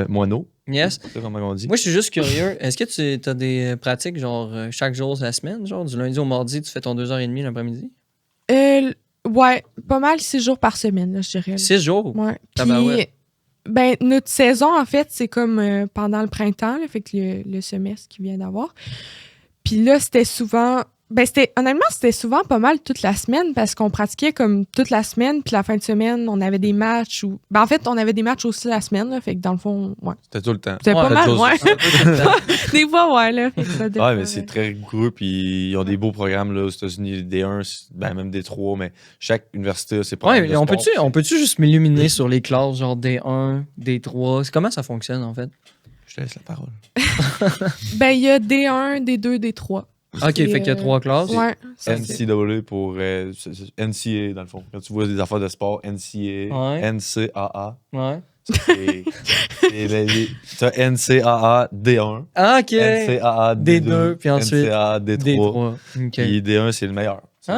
B: moineaux.
A: Yes.
B: C'est comment on dit.
A: Moi, je suis juste curieux. Est-ce que tu as des pratiques, genre, chaque jour de la semaine? Genre, du lundi au mardi, tu fais ton 2h30 l'après-midi?
C: Ouais, pas mal 6 jours par semaine, là, je dirais.
A: 6 jours?
C: Ouais. Puis, ben, notre saison, en fait, c'est comme pendant le printemps, là, fait que le semestre qu'il vient d'avoir. Puis là, c'était souvent... Ben, honnêtement, c'était souvent pas mal toute la semaine parce qu'on pratiquait comme toute la semaine. Puis la fin de semaine, on avait des matchs. Ben, en fait, on avait des matchs aussi la semaine. Là, fait que dans le fond, ouais.
B: C'était tout le temps.
C: C'était pas mal, ouais. Des fois, ouais. Là, fait que ça dépend,
B: mais c'est très rigoureux. Puis ils ont des beaux programmes là, aux États-Unis, D1, ben, même D3. Mais chaque université a ses programmes.
A: Ouais, mais on peut-tu juste m'illuminer sur les classes, genre D1, D3? Comment ça fonctionne, en fait?
B: Je te laisse la parole.
C: Ben, il y a D1, D2, D3.
A: OK, fait qu'il y a 3 classes.
C: Ouais.
B: NCAA pour NCA, dans le fond. Quand tu vois des affaires de sport, NCA, NCAA.
A: Ouais.
B: Tu as NCAA D1.
A: Ah, OK.
B: NCAA D2.
A: Puis ensuite
B: NCAA D3.
A: Okay.
B: Puis D1, c'est le meilleur. C'est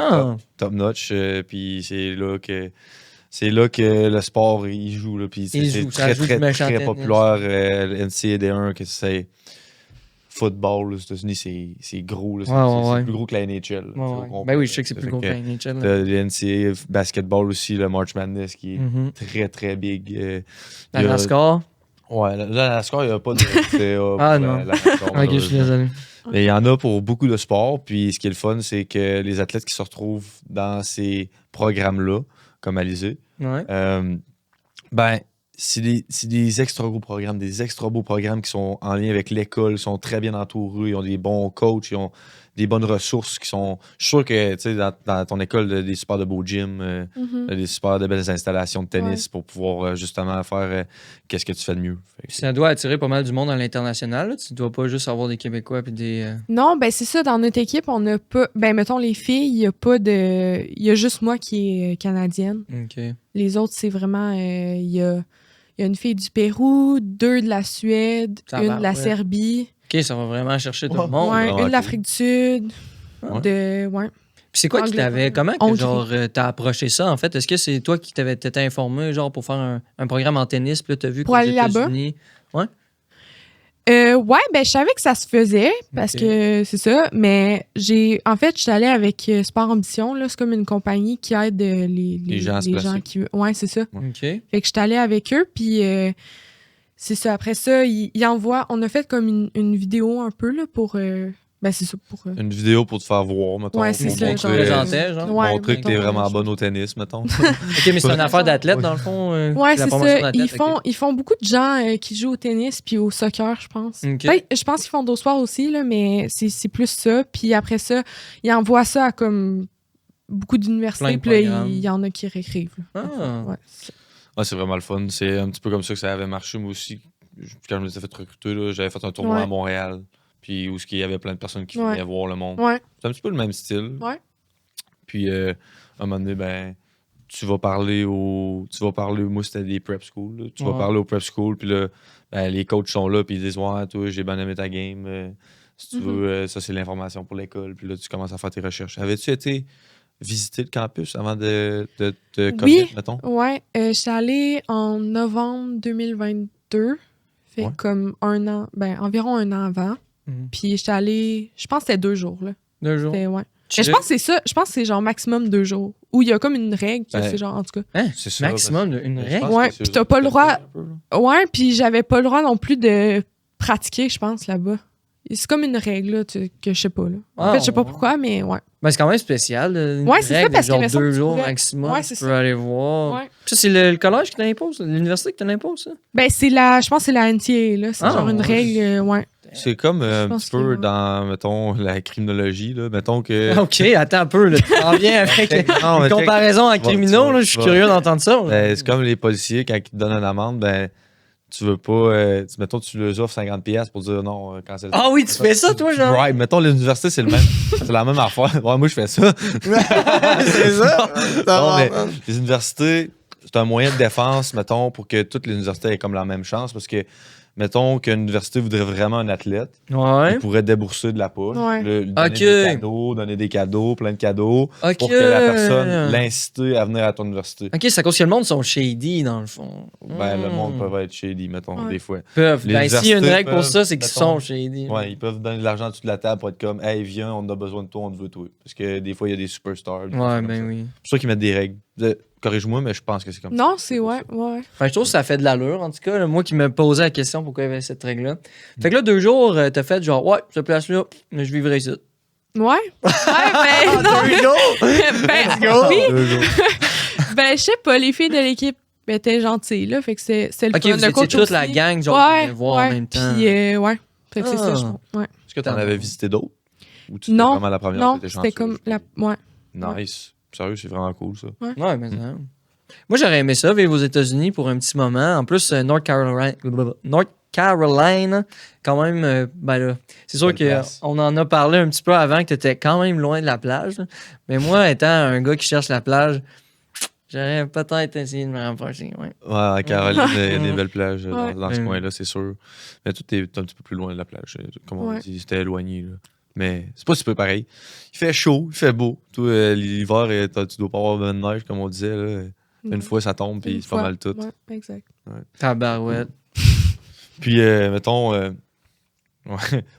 B: top notch. Puis c'est là que le sport, il joue. Là, puis c'est très, très, très populaire. NCAA D1, que c'est... Football aux États-Unis, c'est gros. Là, c'est plus gros que la NHL.
A: Ben oui, je sais que c'est plus gros que la NHL.
B: Le NCAA basketball aussi, le March Madness, qui est très, très big.
A: La NASCAR?
B: Ouais, la NASCAR, il n'y a pas de NCAA.
A: Ah non. Ok, je suis désolé.
B: Mais il y en a pour beaucoup de sports. Puis ce qui est le fun, c'est que les athlètes qui se retrouvent dans ces programmes-là, comme Alizé, c'est des extra gros programmes, des extra beaux programmes qui sont en lien avec l'école, sont très bien entourés, ils ont des bons coachs, ils ont des bonnes ressources qui sont... Je suis sûr que, tu sais, dans ton école, des super de beaux gyms, des super de belles installations de tennis pour pouvoir justement faire qu'est-ce que tu fais de mieux.
A: Ça doit attirer pas mal du monde à l'international. Là. Tu dois pas juste avoir des Québécois puis des...
C: Non, ben c'est ça. Dans notre équipe, on n'a pas... Ben, mettons, les filles, il y a pas de... Il y a juste moi qui est canadienne.
A: OK.
C: Les autres, c'est vraiment... Il y a une fille du Pérou, 2 de la Suède, une de la Serbie.
A: OK, ça va vraiment chercher tout le monde.
C: Ouais, une de l'Afrique du Sud. Puis
A: c'est quoi qui t'avait... Comment que, genre, t'as approché ça, en fait? Est-ce que c'est toi qui t'étais informé, genre, pour faire un programme en tennis, puis là, t'as vu
C: pour aller là-bas?
A: Ouais?
C: Ben je savais que ça se faisait parce que c'est ça, mais en fait, je suis allée avec Sport Ambition, là, c'est comme une compagnie qui aide les gens qui... Ouais, c'est ça.
A: OK.
C: Fait que je suis allée avec eux, puis c'est ça. Après ça, ils envoient... On a fait comme une vidéo un peu, là, pour... Ben, c'est ça, pour...
B: Une vidéo pour te faire voir, mettons.
C: Ouais, c'est ça.
B: Montrer que t'es vraiment bonne au tennis, mettons.
A: OK, mais c'est une affaire d'athlète, dans le fond.
C: Ouais, c'est ça. Ils font beaucoup de gens qui jouent au tennis puis au soccer, je pense.
A: Okay.
C: Je pense qu'ils font d'autres sports aussi, là, mais c'est plus ça. Puis après ça, ils envoient ça à comme beaucoup d'universités, puis là, il y en a qui réécrivent.
B: C'est vraiment le fun. C'est un petit peu comme ça que ça avait marché, moi aussi. Quand je me suis fait recruter, là, j'avais fait un tournoi à Montréal. Puis où il y avait plein de personnes qui venaient voir le monde. C'est un petit peu le même style. Puis à un moment donné, ben, tu vas parler moi c'était des prep schools. Là. Tu vas parler au prep school, puis là, ben, les coachs sont là, puis ils disent ouais, toi, j'ai bien aimé ta game. Si tu veux, ça c'est l'information pour l'école. Puis là, tu commences à faire tes recherches. Avais-tu été visiter le campus avant de te connaître, mettons?
C: Oui, je suis allée en novembre 2022. Fait comme environ un an avant. Puis j'étais allée, je pense que c'était 2 jours. Là.
A: 2 jours?
C: Mais je pense que c'est ça. Je pense que c'est genre maximum 2 jours. Où il y a comme une règle. C'est genre, en tout cas.
A: C'est ça, maximum une règle?
C: Ouais, puis t'as pas le droit. Ouais, puis j'avais pas le droit non plus de pratiquer, je pense, là-bas. c'est comme une règle là, que je sais pas. Là. En fait, je sais pas pourquoi, mais ouais.
A: Ben, c'est quand même spécial.
C: Ouais, c'est ça, parce
A: genre
C: que
A: 2 jours maximum,
C: ouais,
A: tu peux aller voir.
C: Ouais.
A: Ça, c'est le collège qui te l'impose, l'université qui te l'impose, ça?
C: Ben, je pense que c'est la NTA, là. C'est genre une règle, ouais.
B: C'est comme un petit peu dans, mettons, la criminologie, là. Mettons que...
A: OK, attends un peu, là. Tu t'en viens avec une comparaison en criminaux, là. Je suis curieux d'entendre ça.
B: Ben, c'est comme les policiers, quand ils te donnent une amende, ben... Tu veux pas. Mettons, tu leur offres 50$ pour dire non, quand c'est.
A: Ah oui, tu fais ça, toi, genre?
B: Right. Mettons, l'université, c'est le même. C'est la même affaire. Ouais, moi, je fais ça.
A: C'est ça?
B: Non, mais les universités, c'est un moyen de défense, mettons, pour que toutes les universités aient comme la même chance. Parce que, mettons, qu'une université voudrait vraiment un athlète, il pourrait débourser de la poche, donner des cadeaux, plein de cadeaux, pour que la personne l'incite à venir à ton université.
A: OK, c'est à cause que le monde sont shady, dans le fond.
B: Ben, le monde peut être shady, mettons, des fois.
A: Peuvent. Ben, s'il y a une règle pour ça, c'est qu'ils sont shady.
B: Ouais, ils peuvent donner de l'argent dessous de la table pour être comme, hey, viens, on a besoin de toi, on te veut toi. Parce que des fois, il y a des superstars.
A: Ouais, ben oui.
B: C'est pour ça qu'ils mettent des règles. Corrige-moi, mais je pense que c'est comme ça.
C: Non, c'est ouais.
A: Enfin, je trouve que ça fait de l'allure, en tout cas. Là, moi qui me posais la question pourquoi il y avait cette règle-là. Fait que là, 2 jours, t'as fait genre, ouais, cette place-là, je vivrai ici.
C: Ouais. Ben, non.
A: 2 jours!
C: Ben, oui. Ben, je sais pas, les filles de l'équipe étaient gentilles, là. Fait que c'est le
A: fun. Vous étiez toute la gang, genre, voir en même temps.
C: Puis, ouais. Fait que c'est ça, je pense. Ouais.
B: Est-ce que t'en avais visité d'autres? Ou tu
C: non.
B: Vraiment la première
C: non, c'était comme la. Ouais.
B: Nice. Sérieux, c'est vraiment cool, ça.
A: Ouais, mais ça. Moi, j'aurais aimé ça, vivre aux États-Unis pour un petit moment. En plus, North Carolina, quand même, ben là, c'est sûr qu'on en a parlé un petit peu avant que tu étais quand même loin de la plage. Là. Mais moi, étant un gars qui cherche la plage, j'aurais peut-être essayé de me rapprocher. Ouais,
B: à Caroline, il y a des belles plages dans ce coin-là, c'est sûr. Mais tout est un petit peu plus loin de la plage. Comme on dit, c'était éloigné. Là. Mais c'est pas si peu pareil. Il fait chaud, il fait beau. Toi, l'hiver, tu dois pas avoir de neige, comme on disait. Là. Une fois, ça tombe, puis c'est pas mal tout.
C: Ouais, exact.
B: Ouais.
A: Tabarouette.
B: Puis, mettons,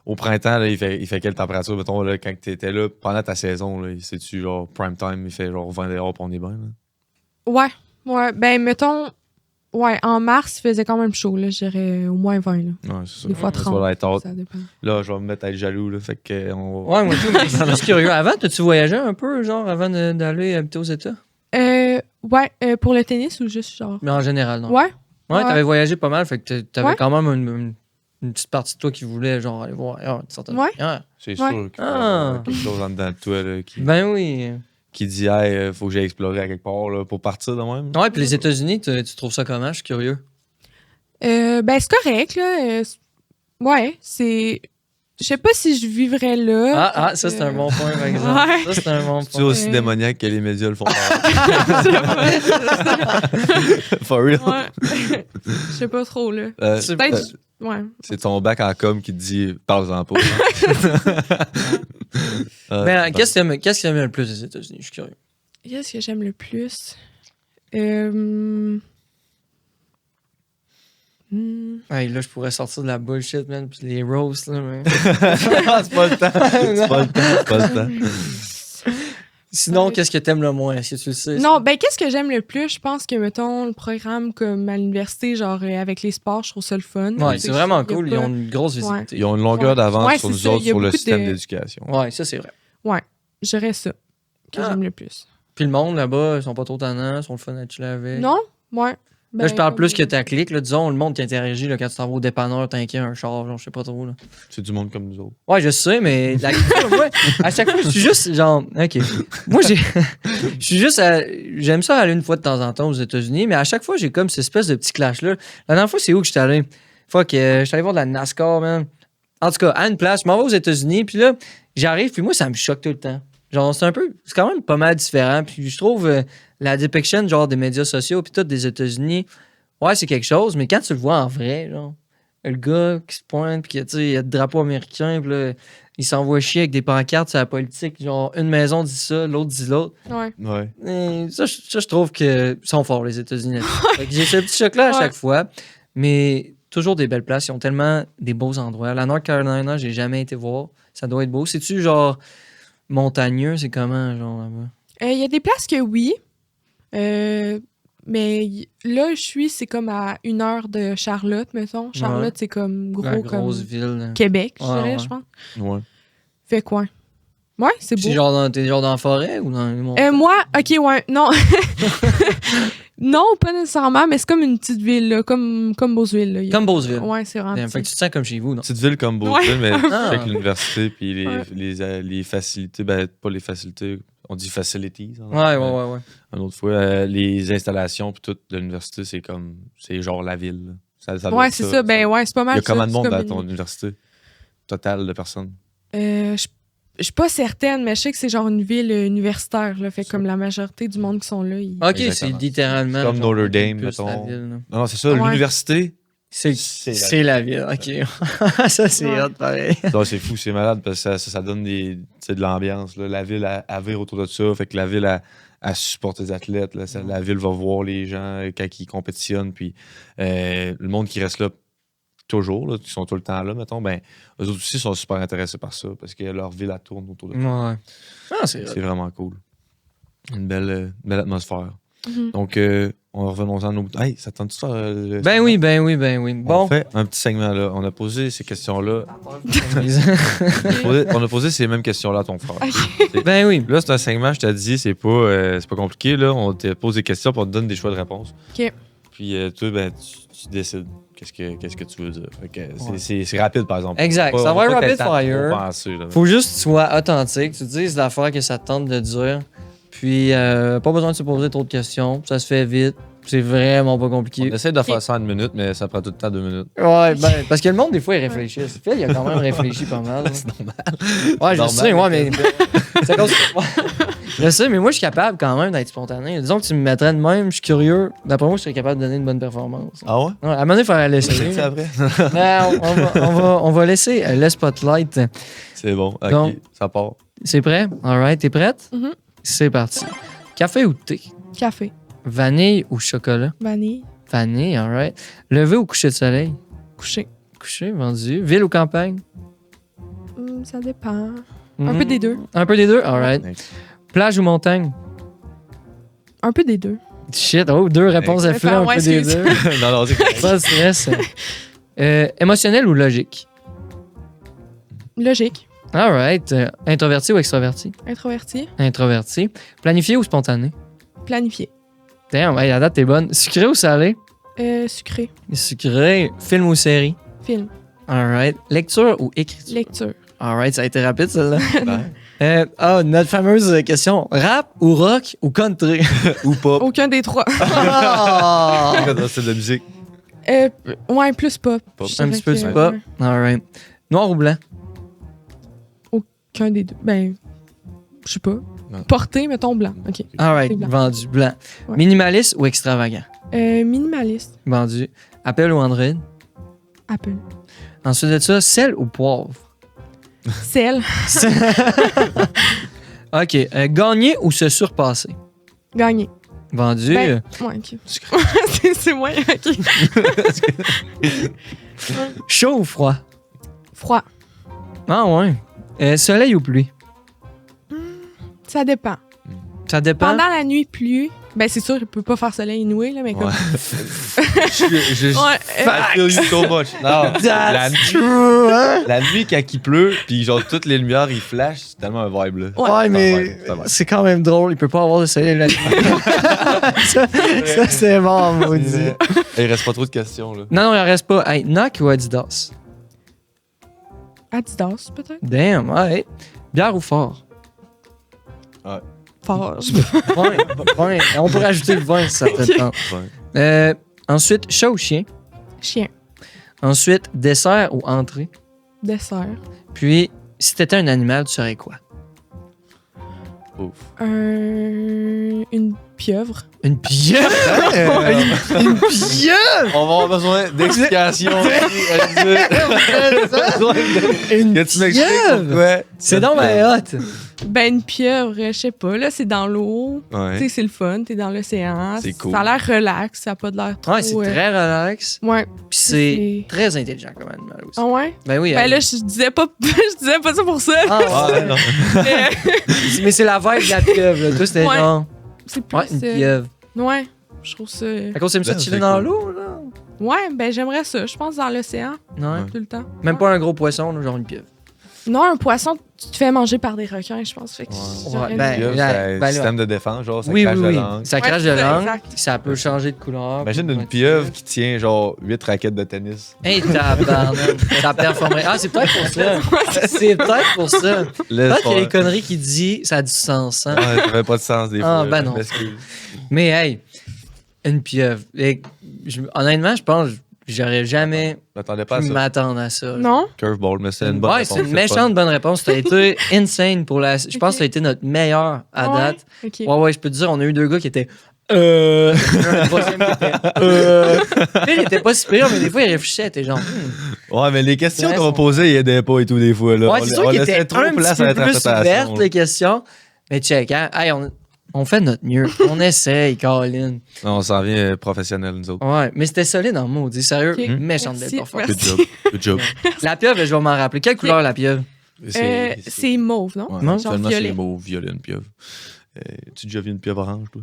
B: au printemps, là, il fait quelle température? Mettons, là, quand tu étais là, pendant ta saison, là, c'est-tu genre prime time, il fait genre 20 dehors, puis on est bien? Là?
C: Ouais. Ben, mettons, en mars, il faisait quand même chaud, là, je dirais au moins 20. Là.
B: Ouais, c'est ça.
C: Des fois 30.
B: Ça dépend. Là, je vais me mettre à être jaloux, là, fait que on
A: va... Ouais, moi, tout, mais je suis juste curieux. Avant, t'as-tu voyagé un peu, genre, avant d'aller habiter aux États?
C: Pour le tennis ou juste genre?
A: Mais en général, non.
C: Ouais,
A: t'avais voyagé pas mal, fait que t'avais quand même une petite partie de toi qui voulait, genre, aller voir une certaine manière.
B: C'est sûr qu'il y a quelque chose en dedans de toi, là,
A: Ben oui.
B: Qui dit, hey, faut que j'aille explorer à quelque part, là, pour partir de même.
A: Ouais, puis les États-Unis, tu trouves ça comment? Je suis curieux.
C: Ben, c'est correct, là. Ouais, c'est... Je sais pas si je vivrais là.
A: Ça, c'est un bon point, par exemple. Ouais. Ça, c'est un bon point.
B: C'est aussi démoniaque que les médias le font. For real.
C: Ouais. Je sais pas trop, là.
B: C'est peut-être...
C: Ouais.
B: C'est ton bac en com qui te dit « parle-en pas ».
A: Qu'est-ce que tu aimes le plus des États-Unis? Je suis curieux.
C: Qu'est-ce que j'aime le plus?
A: Hey, là, je pourrais sortir de la bullshit, man, puis les roasts, là, mais...
B: c'est pas le temps.
A: Sinon, qu'est-ce que t'aimes le moins? Est-ce que tu le sais?
C: Non, ben, qu'est-ce que j'aime le plus? Je pense que, mettons, le programme comme à l'université, genre avec les sports, je trouve ça le fun.
A: Ouais, c'est vraiment cool. Ils ont une grosse visibilité.
B: Ils ont une longueur d'avance sur nous autres, sur le système d'éducation.
A: Ouais, ça, c'est vrai.
C: Ouais, j'aurais ça que j'aime le plus.
A: Puis le monde, là-bas, ils sont pas trop tannants, ils sont le fun à chiller avec.
C: Non? Ouais.
A: Ben, là, je parle plus que ta clique, là, disons, le monde qui interagit là, quand tu t'en vas au dépanneur, t'inquiète un char, genre, je sais pas trop. Là.
B: C'est du monde comme nous autres.
A: Ouais, je sais, mais la moi, à chaque fois, je suis juste genre, OK. Moi, je suis juste j'aime ça aller une fois de temps en temps aux États-Unis, mais à chaque fois, j'ai comme cette espèce de petit clash-là. La dernière fois, c'est où que j'étais allé? Je suis allé voir de la NASCAR, man. En tout cas, à une place, je m'en vais aux États-Unis, puis là, j'arrive, puis moi, ça me choque tout le temps. Genre, c'est quand même pas mal différent. Puis je trouve la depiction, genre, des médias sociaux, puis tout des États-Unis, ouais, c'est quelque chose, mais quand tu le vois en vrai, genre, le gars qui se pointe, puis il y a le drapeau américain, puis là, il s'envoie chier avec des pancartes sur la politique, genre, une maison dit ça, l'autre dit l'autre.
C: Ouais.
A: Et ça, je trouve que sont forts, les États-Unis. J'ai ce petit choc-là à chaque fois, mais toujours des belles places. Ils ont tellement des beaux endroits. La North Carolina, j'ai jamais été voir. Ça doit être beau. C'est-tu, genre, montagneux? C'est comment, genre, là-bas?
C: Il y a des places que oui. Mais là, c'est comme à 1 heure de Charlotte, mettons. Charlotte, c'est comme gros comme
A: ville.
C: Québec, je dirais, je pense.
B: Ouais.
C: Fait quoi? Ouais, c'est beau.
A: T'es genre dans la forêt ou dans les montagnes?
C: Moi, OK, ouais, non. Non, pas nécessairement, mais c'est comme une petite ville, là, comme Beauceville. Là.
A: Comme Beauceville.
C: Ouais, c'est vraiment
A: Fait que tu te sens comme chez vous, non?
B: Petite ville comme Beauceville, mais avec l'université puis
C: Ouais.
B: les facilités, ben pas les facilités, on dit facilities.
A: Ouais.
B: Une autre fois, les installations puis tout de l'université, c'est genre la ville.
C: Ouais, c'est ça. Ben ouais, c'est pas mal.
B: Il y a combien de monde
C: dans
B: ton université? Total de personnes?
C: Je suis pas certaine, mais je sais que c'est genre une ville universitaire. Là, fait comme la majorité du monde qui sont là.
A: OK, c'est littéralement.
B: Comme Notre Dame, mettons. Non, c'est ça. L'université,
A: c'est la ville. OK. Ça, c'est hot, pareil.
B: Non, c'est fou, c'est malade parce que ça donne de l'ambiance. Là. La ville, elle vire autour de ça. Fait que la ville, elle supporte les athlètes. Là. La ville va voir les gens quand ils compétitionnent. Puis le monde qui reste là toujours, là, qui sont tout le temps là, mettons, ben, eux autres aussi sont super intéressés par ça parce que leur ville, elle tourne autour de ça.
A: Ouais. Ah, c'est
B: vraiment cool. Une belle atmosphère.
C: Mm-hmm.
B: Donc, revenons-en à nos... Hey, ça tente de faire...
A: Ben oui. Bon.
B: On fait un petit segment, là. On a posé ces questions-là. On a posé ces mêmes questions-là à ton frère.
C: Okay.
A: Ben oui.
B: Là, c'est un segment, je t'ai dit, c'est pas compliqué, là. On te pose des questions pour te donner des choix de réponse.
C: OK.
B: Puis, toi, ben, tu décides qu'est-ce que tu veux dire. C'est rapide, par exemple.
A: Exact. Ça va être rapid fire.
B: Penser, là,
A: faut juste que tu sois authentique. Tu te dises l'affaire que ça te tente de dire. Puis, pas besoin de se poser trop de questions. Ça se fait vite. C'est vraiment pas compliqué.
B: On essaie de faire ça en 1 minute, mais ça prend tout le temps 2 minutes.
A: Ouais, ben, parce que le monde, des fois, il réfléchit. Phil, il a quand même réfléchi pas mal.
B: C'est normal.
A: Ouais, je sais, ouais, mais. C'est à cause je sais, mais moi, je suis capable quand même d'être spontané. Disons que tu me mettrais de même, je suis curieux. D'après moi, je serais capable de donner une bonne performance.
B: Ah ouais?
A: Ouais, à un moment donné, il faudrait laisser.
B: C'est après?
A: On va laisser le spotlight.
B: C'est bon. OK,
A: donc,
B: ça part.
A: C'est prêt? Alright, t'es prête?
C: Mm-hmm.
A: C'est parti. Café ou thé?
C: Café.
A: Vanille ou chocolat?
C: Vanille.
A: Vanille, alright. Lever ou coucher de soleil?
C: Coucher.
A: Coucher, vendu. Ville ou campagne?
C: Ça dépend. Un peu des deux.
A: Un peu des deux? Alright. Plage ou montagne?
C: Un peu des deux.
A: Shit, 2 réponses à faire, un peu des deux.
B: Non, c'est correct.
A: Pas de stress. Émotionnel ou logique?
C: Logique.
A: Alright. Introverti ou extraverti?
C: Introverti.
A: Introverti. Planifié ou spontané?
C: Planifié.
A: Damn, la date est bonne. Sucré ou salé?
C: Sucré.
A: Sucré. Film ou série?
C: Film.
A: Alright. Lecture ou écriture?
C: Lecture.
A: Alright, ça a été rapide, celle-là. Notre fameuse question. Rap ou rock ou country?
B: Ou pop?
C: Aucun des trois.
B: C'est de la musique.
C: Ouais, plus pop.
A: Un petit peu de pop. Alright. Noir ou blanc?
C: Aucun des deux. Ben, je sais pas. Non. Porté, mettons, blanc. OK.
A: Alright, vendu. Blanc. Ouais. Minimaliste ou extravagant?
C: Minimaliste.
A: Vendu. Apple ou Android?
C: Apple.
A: Ensuite de ça, sel ou poivre?
C: Sel.
A: OK. Gagner ou se surpasser?
C: Gagner.
A: Vendu.
C: Ben, ouais, OK. c'est moi, OK.
A: Chaud ou froid?
C: Froid.
A: Ah ouais. Soleil ou pluie?
C: Ça dépend.
A: Ça dépend?
C: Pendant la nuit, pluie. Ben, c'est sûr, il peut pas faire soleil inouï, là, mais comme...
B: I feel you so much. Non, la nuit, quand il pleut, puis genre, toutes les lumières, ils flashent, c'est tellement un vibe, là.
A: Ouais, mais c'est quand même drôle. Il peut pas avoir de soleil la nuit. ça, c'est bon, maudit.
B: Il reste pas trop de questions, là.
A: Non, il en reste pas. Hey, Nike ou Adidas?
C: Adidas, peut-être.
A: Damn, ouais. Bière ou fort?
B: Ouais.
C: Fort.
A: Ouais. On pourrait ajouter le vin si ça te tente. Ensuite, chat ou chien?
C: Chien.
A: Ensuite, dessert ou entrée?
C: Dessert.
A: Puis, si t'étais un animal, tu serais quoi?
B: Ouf.
C: Une pieuvre.
A: Une pieuvre? Une pieuvre?
B: On va avoir besoin d'explications.
A: Une pieuvre? C'est donc bien hot.
C: Ben, une pieuvre, je sais pas, là, c'est dans l'eau.
B: Ouais.
C: Tu sais, c'est le fun, t'es dans l'océan.
B: C'est cool.
C: Ça a l'air relax, ça a pas de l'air trop...
A: Ouais, c'est très relax.
C: Ouais.
A: Puis c'est très intelligent comme animal aussi.
C: Ah ouais?
A: Ben oui.
C: Ben là, je disais pas ça pour ça.
A: Ah ouais, non. Mais c'est la vibe de la pieuvre, là. Toi, c'était genre...
C: C'est plus...
A: une pieuvre.
C: Ouais. Je trouve ça...
A: À cause de ça, chiller dans l'eau, là?
C: Ouais, ben j'aimerais ça. Je pense dans l'océan.
A: Ouais.
C: Tout le temps.
A: Même pas un gros poisson, là, genre une pieuvre.
C: Non, un poisson, tu te fais manger par des requins, je pense. Fait que
B: c'est un système de défense, genre, ça crache de langue.
A: Ça crache de langue, ça peut changer de couleur.
B: Imagine une pieuvre qui tient, genre, 8 raquettes de tennis.
A: Hey, tabarnak, ça performerait. Ah, c'est peut-être pour ça. C'est peut-être pour ça. Peut-être qu'il y a des conneries qui dit, ça a du sens, hein.
B: Ouais, ça fait pas de sens, des fois.
A: Ah, ben non. Mais, hey, une pieuvre. Honnêtement, je pense... J'aurais jamais pu m'attendre à ça.
C: Non?
B: Curveball, mais c'est une bonne réponse.
A: Ouais, c'est une méchante bonne réponse. Ça a été insane pour la... Je pense que ça a été notre meilleur à date.
C: Okay.
A: Ouais, je peux te dire, on a eu 2 gars qui étaient... Un troisième qui était... il était pas si pire, mais des fois, il réfléchissait. Il était genre...
B: Ouais, mais les questions qu'on posées, il aidaient pas et tout, des fois. Là.
A: Ouais, c'est sûr qu'il était trop un petit peu plus ouverte, les questions. Mais check, hein? Hey, on fait notre mieux. On essaye, Colin.
B: On s'en vient professionnel, nous autres.
A: Ouais, mais c'était solide en maudit. Sérieux, méchante belle performance.
B: Good job.
A: La pieuvre, je vais m'en rappeler. Quelle couleur la pieuvre?
C: C'est mauve, non?
B: Ouais, seulement c'est mauve, violet, une pieuvre. Tu as déjà vu une pieuvre orange, toi?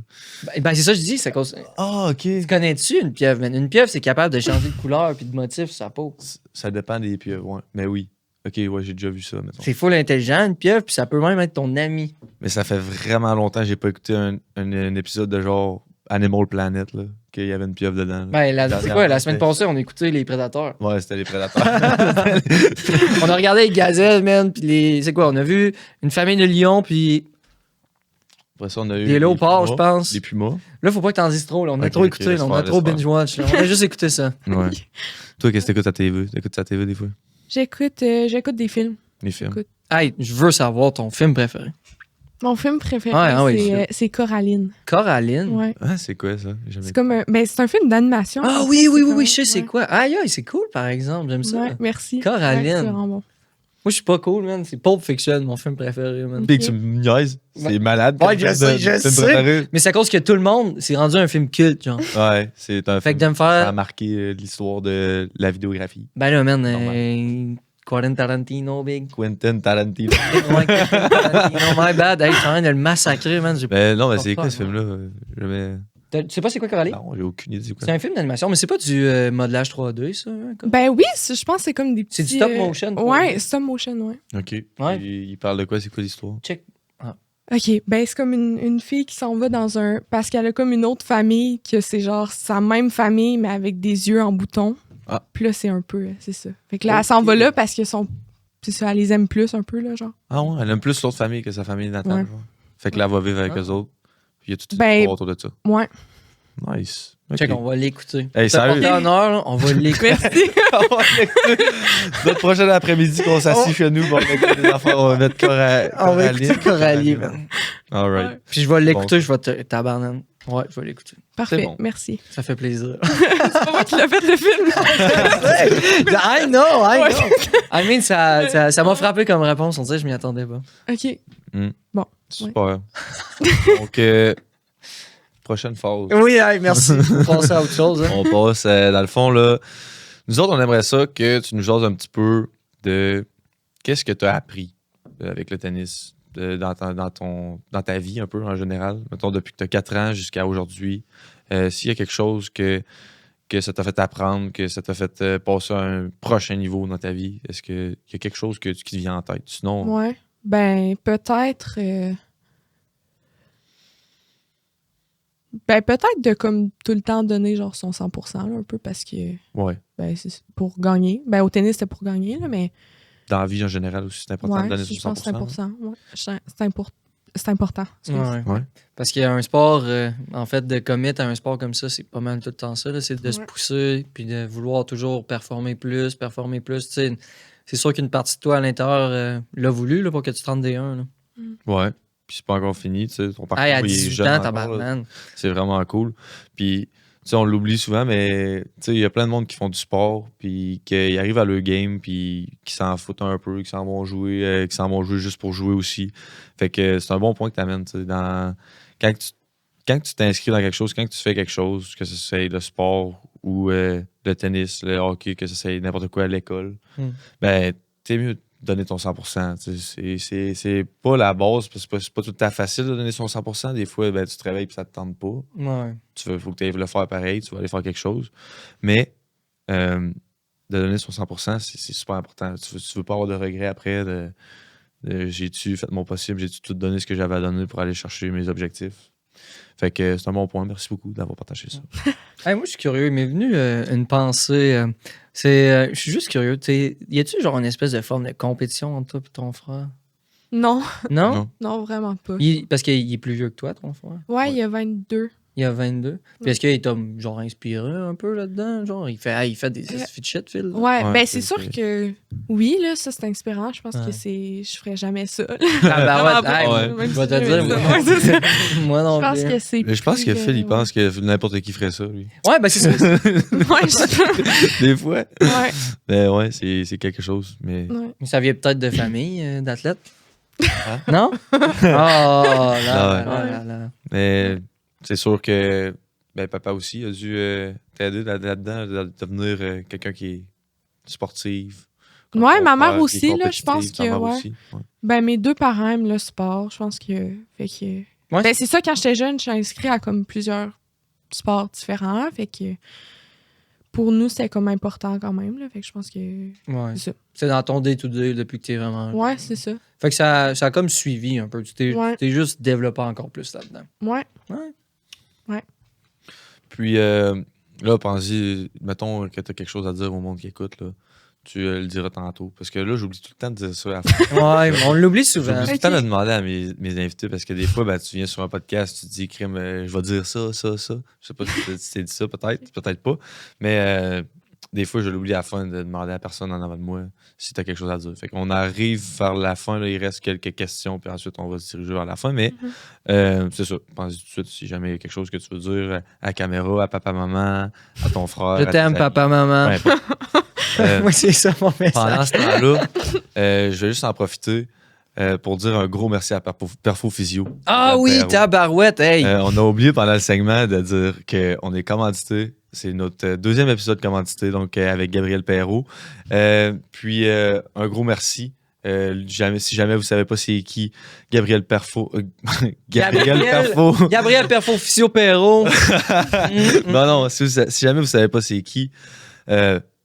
A: Ben c'est ça que je dis. Cause...
B: Ah, OK.
A: Tu connais-tu une pieuvre, man? Une pieuvre, c'est capable de changer de couleur et de motif sur sa peau.
B: Ça dépend des pieuvres, ouais. Mais oui. OK, ouais, j'ai déjà vu ça, mettons.
A: C'est full intelligent, une pieuvre, puis ça peut même être ton ami.
B: Mais ça fait vraiment longtemps que j'ai pas écouté un épisode de genre Animal Planet, là, qu'il y avait une pieuvre dedans.
A: Là. Ben, c'est quoi, la semaine passée, on a écouté Les Prédateurs.
B: Ouais, c'était Les Prédateurs.
A: On a regardé les gazelles, man, puis les... C'est quoi, on a vu une famille de lions, puis...
B: Après ça, on a eu
A: des léopards, je pense.
B: Des pumas.
A: Là, faut pas que t'en dises trop, là. On a trop écouté, là, on a trop binge-watch. On a juste écouté ça.
B: Ouais. Toi, qu'est-ce que t'écoutes à TV? T'écoutes à TV des fois?
C: J'écoute des films.
B: Les films.
A: Hey, je veux savoir ton film préféré.
C: Mon film préféré, c'est Coraline.
A: Coraline?
C: Ouais.
B: Ah, c'est quoi ça?
C: C'est comme c'est un film d'animation.
A: Ah oui, je sais c'est quoi. Aïe, c'est cool par exemple, j'aime ça.
C: Ouais, merci.
A: Coraline.
C: Ouais, c'est vraiment bon.
A: Moi, je suis pas cool, man. C'est Pulp Fiction, mon film préféré, man.
B: Puis tu me niaises. C'est malade.
A: Ouais, je sais. Mais c'est à cause que tout le monde, c'est rendu un film culte, genre.
B: Ouais, c'est un
A: fait
B: film.
A: Que de me faire...
B: Ça a marqué l'histoire de la vidéographie.
A: Ben là, man, Quentin Tarantino, big.
B: Quentin Tarantino.
A: Quentin Tarantino, my bad. Hey, je suis en train de le massacrer, man.
B: Ben non, mais c'est quoi ce film-là?
A: Tu sais pas c'est quoi Coraline?
B: Non, j'ai aucune idée.
A: C'est un film d'animation, mais c'est pas du modelage 3D, ça? Hein,
C: ben oui, je pense que c'est comme des petits...
A: C'est du stop motion.
C: Ouais, stop motion, ouais.
B: OK.
A: Ouais.
B: Il parle de quoi? C'est quoi l'histoire?
A: Check. Ah.
C: OK, ben c'est comme une fille qui s'en va dans un... Parce qu'elle a comme une autre famille, que c'est genre sa même famille, mais avec des yeux en bouton.
B: Ah.
C: Puis là, c'est un peu... C'est ça. Fait que là, elle s'en va là parce que c'est ça, elle les aime plus un peu, là, genre.
B: Ah ouais, elle aime plus l'autre famille que sa famille natale. Ouais. Fait que là, elle va vivre avec eux autres. Puis il y a toute une histoire autour de ça.
C: Ouais.
B: Nice.
A: Okay. Check, on va l'écouter.
B: Hey, sérieux?
A: On va l'écouter.
C: Merci.
B: On va l'écouter. Notre prochain après-midi qu'on s'assied chez nous, on va écouter des affaires, on va mettre Coraline.
A: On va écouter Coraline, man.
B: All right.
C: Ouais.
A: Puis je vais l'écouter, je vais te tabarnane. Ouais, je vais l'écouter.
C: Parfait, bon. Merci.
A: Ça fait plaisir.
C: C'est pas moi qui l'ai fait, le film.
A: I know. I mean, ça m'a frappé comme réponse. On dirait que je m'y attendais pas.
C: OK. Bon.
B: Super. Donc, prochaine phase.
A: Oui, merci. On passe à autre chose. Hein.
B: On passe, dans le fond, là. Nous autres, on aimerait ça que tu nous jases un petit peu de qu'est-ce que tu as appris avec le tennis dans ta vie, un peu en général. Mettons, depuis que tu as 4 ans jusqu'à aujourd'hui. S'il y a quelque chose que ça t'a fait apprendre, que ça t'a fait passer à un prochain niveau dans ta vie, est-ce qu'il y a quelque chose qui te vient en tête? Sinon.
C: Ouais. Ben, peut-être. Ben, peut-être de comme tout le temps donner genre son 100% là, un peu parce que.
B: Ouais.
C: Ben, c'est pour gagner. Ben, au tennis, c'était pour gagner, là, mais.
B: Dans la vie en général aussi, c'est important de donner son 100%.
C: Je pense que c'est important. Ouais. C'est important.
B: Ouais.
A: Parce qu'il y a un sport, en fait, de commit à un sport comme ça, c'est pas mal tout le temps ça. Là, c'est de se pousser puis de vouloir toujours performer plus. Tu sais, c'est sûr qu'une partie de toi à l'intérieur l'a voulu là, pour que tu te rendes des 1. Là.
B: Ouais. Puis c'est pas encore fini, tu sais. Ton parcours
A: à 18
B: est jeune
A: ans,
B: encore,
A: tabarnak.
B: C'est vraiment cool. Puis, tu sais, on l'oublie souvent, mais tu sais, il y a plein de monde qui font du sport, puis qui arrivent à leur game, puis qui s'en foutent un peu, qui s'en vont jouer juste pour jouer aussi. Fait que c'est un bon point que tu amènes, tu sais. Quand tu t'inscris dans quelque chose, quand tu fais quelque chose, que ce soit le sport ou le tennis, le hockey, que ce soit n'importe quoi à l'école, ben, t'es mieux donner ton 100%. C'est pas la base, parce que c'est pas tout à fait facile de donner son 100%. Des fois, tu te réveilles et ça te tente pas.
A: Ouais.
B: Faut que tu ailles le faire pareil, tu vas aller faire quelque chose. Mais de donner son 100%, c'est super important. Tu veux pas avoir de regrets après j'ai-tu fait mon possible, j'ai-tu tout donné ce que j'avais à donner pour aller chercher mes objectifs. Fait que c'est un bon point. Merci beaucoup d'avoir partagé ça.
A: Hey, moi, je suis curieux. Il m'est venu une pensée. Je suis juste curieux. Y a-tu genre une espèce de forme de compétition entre toi et ton frère?
C: Non.
A: Non?
C: Non, vraiment pas.
A: Parce qu'il est plus vieux que toi, ton frère?
C: Ouais, il a 22.
A: Il a 22. Puis est-ce qu'il t'a genre inspiré un peu là-dedans? Genre, il fait des fit shit, Phil.
C: Ouais, ben c'est sûr que oui, là, ça c'est inspirant. Je pense que je ferais jamais ça.
A: Je vais te dire, moi non plus.
C: Je pense que c'est.
B: Mais je pense que Phil, il pense que n'importe qui ferait ça, lui.
A: Ouais, ben c'est ça.
B: Des fois.
C: Ouais.
B: Mais ouais, c'est quelque chose. Mais
A: ça vient peut-être de famille, d'athlètes. Non? Oh là.
B: Mais c'est sûr que papa aussi a dû t'aider là-dedans, de devenir quelqu'un qui est sportif.
C: Ouais, ma mère aussi, là, je pense que. Ouais. Ben, mes 2 parents aiment le sport. Je pense que. Fait que.
A: Ouais.
C: Ben, c'est ça, quand j'étais jeune, je suis inscrite à comme plusieurs sports différents. Fait que. Pour nous, c'était comme important quand même. Là, fait que je pense que.
A: Ouais.
C: C'est ça.
A: C'est dans ton day-to-day depuis que t'es vraiment.
C: Ouais, c'est ça.
A: Fait que ça a comme suivi un peu. Tu t'es juste développé encore plus là-dedans.
C: Ouais.
B: Puis là, pense-y, mettons que tu as quelque chose à dire au monde qui écoute, là. Tu le diras tantôt. Parce que là, j'oublie tout le temps de dire ça à la fin.
A: Ouais, on l'oublie souvent.
B: J'oublie tout le temps de demander à mes invités parce que des fois, tu viens sur un podcast, tu te dis, crime, je vais dire ça. Je sais pas si tu dit ça, peut-être pas. Mais des fois, je l'oublie à la fin de demander à la personne en avant de moi si tu as quelque chose à dire. Fait qu'on arrive vers la fin, là, il reste quelques questions, puis ensuite, on va se diriger vers la fin. Mais c'est ça. Pense-y tout de suite si jamais il y a quelque chose que tu veux dire à la caméra, à papa, maman, à ton frère.
A: Je t'aime, papa, maman. Moi, c'est ça mon message.
B: Pendant ce temps-là, je vais juste en profiter pour dire un gros merci à Perfo Physio.
A: Ah oui, tabarouette, hey!
B: On a oublié pendant le segment de dire qu'on est commandité. C'est notre 2e épisode commandité, donc avec Gabriel Perrault. Puis un gros merci. Si jamais vous ne savez pas c'est qui, Gabriel Perfo. Gabriel
A: Perfo Physio Perrault.
B: Non, si jamais vous ne savez pas c'est qui,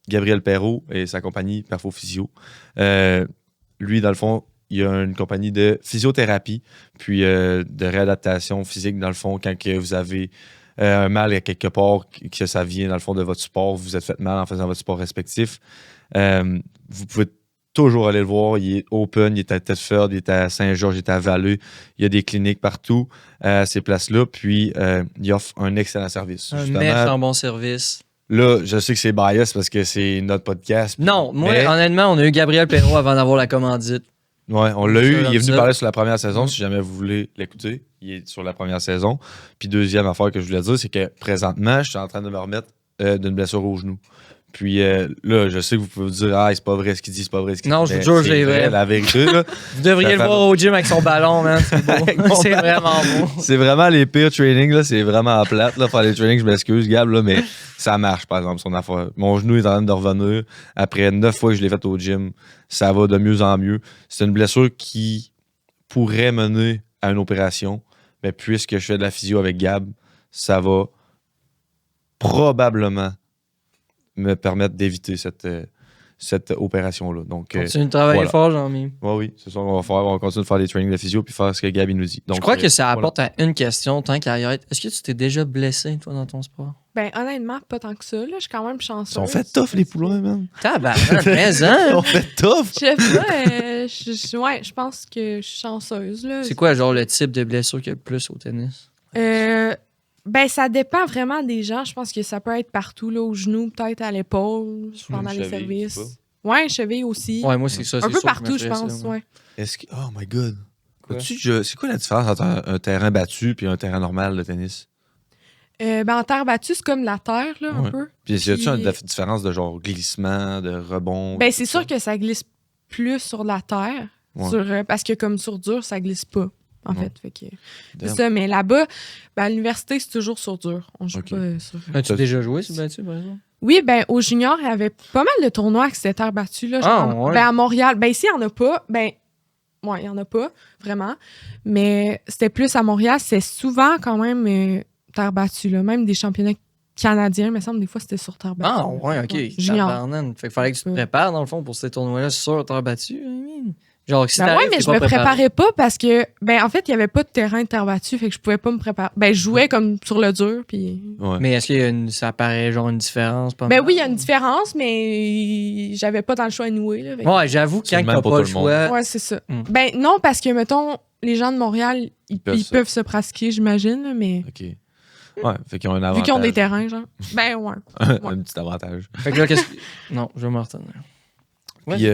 B: Gabriel Perrault et sa compagnie Perfo Physio. Lui, dans le fond, il a une compagnie de physiothérapie, puis de réadaptation physique, dans le fond, quand que vous avez un mal à quelque part, que ça vient, dans le fond, de votre sport, vous êtes fait mal en faisant votre sport respectif. Vous pouvez toujours aller le voir. Il est open, il est à Thetford, il est à Saint-Georges, il est à Vallée. Il y a des cliniques partout à ces places-là, puis il offre un excellent service.
A: Un méchant bon service.
B: Là, je sais que c'est bias parce que c'est notre podcast.
A: Non, honnêtement, on a eu Gabriel Perrault avant d'avoir la commandite.
B: Ouais, on l'a eu. Il est venu parler sur la première saison. Si jamais vous voulez l'écouter, il est sur la première saison. Puis deuxième affaire que je voulais dire, c'est que présentement, je suis en train de me remettre d'une blessure au genou. Puis là, je sais que vous pouvez vous dire, c'est pas vrai ce qu'il dit, c'est pas vrai ce qu'il dit.
A: Non, je vous jure, c'est vrai.
B: La vérité, là.
A: Vous devriez le voir au gym avec son ballon, man. C'est beau. C'est vraiment beau.
B: C'est vraiment les pires trainings, là. C'est vraiment plate, là. Faire les trainings, je m'excuse, Gab, là, mais ça marche, par exemple, son affaire. Mon genou est en train de revenir. Après 9 fois que je l'ai fait au gym, ça va de mieux en mieux. C'est une blessure qui pourrait mener à une opération, mais puisque je fais de la physio avec Gab, ça va probablement me permettre d'éviter cette opération-là. Donc,
A: continue de travailler fort, Jean-Mi.
B: Oui, c'est ça qu'on va faire. On va continuer de faire des trainings de physio puis faire ce que Gabi nous dit. Donc,
A: je crois que ça apporte à une question, tant qu'à y être. Est-ce que tu t'es déjà blessé, toi, dans ton sport?
C: Ben, honnêtement, pas tant que ça. Là. Je suis quand même chanceuse.
B: Ils sont fait tough, les poulains, man.
A: Tabarnak, mais hein?
B: Ils sont fait tough.
C: Je sais pas. Je pense que je suis chanceuse. Là.
A: C'est quoi, genre, le type de blessure qu'il y a le plus au tennis?
C: Ben, ça dépend vraiment des gens. Je pense que ça peut être partout, là, au genou, peut-être à l'épaule, pendant les services. Ouais, cheville aussi.
A: Ouais, moi, c'est ça.
C: Un peu partout, je pense, ouais.
B: Est-ce que... Oh my God. C'est quoi la différence entre un terrain battu et un terrain normal de tennis?
C: En terre battue, c'est comme la terre, là, un peu.
B: Puis, y a-tu une différence de genre glissement, de rebond?
C: Ben, c'est sûr que ça glisse plus sur la terre. Parce que comme sur dur, ça glisse pas. En fait, c'est ça. Mais là-bas, à l'université, c'est toujours sur dur. On joue pas sur...
A: As-tu déjà joué sur battu, par exemple?
C: Oui, ben au junior, il y avait pas mal de tournois qui s'étaient terre battue. Là,
A: ouais.
C: Ben à Montréal, ben ici, il n'y en a pas. Ben, ouais, il n'y en a pas, vraiment. Mais c'était plus à Montréal, c'est souvent quand même terre battue. Là. Même des championnats canadiens, il me semble, des fois, c'était sur terre battue.
A: Ah, ouais, OK.
C: Junior.
A: Fait qu'il fallait que tu te prépares, dans le fond, pour ces tournois-là sur terre battue. Genre, si
C: ouais, mais je me préparais pas parce que, ben, en fait, il y avait pas de terrain de terre battue, fait que je pouvais pas me préparer. Ben, je jouais comme sur le dur, puis.
A: Ouais. Mais est-ce qu'il y a ça apparaît, genre, une différence?
C: Ben oui, il y a une différence, mais j'avais pas dans le choix à nouer, là.
A: Ouais, j'avoue, quand t'as pas le choix.
C: Ouais, c'est ça. Ben, non, parce que, mettons, les gens de Montréal, ils peuvent se pratiquer, j'imagine, là, mais.
B: OK. Ouais, fait qu'ils ont un avantage.
C: Vu qu'ils ont des terrains, genre. Ben, ouais.
B: Un petit avantage.
A: Fait que là, qu'est-ce que. Non, je vais me retenir.
B: Puis,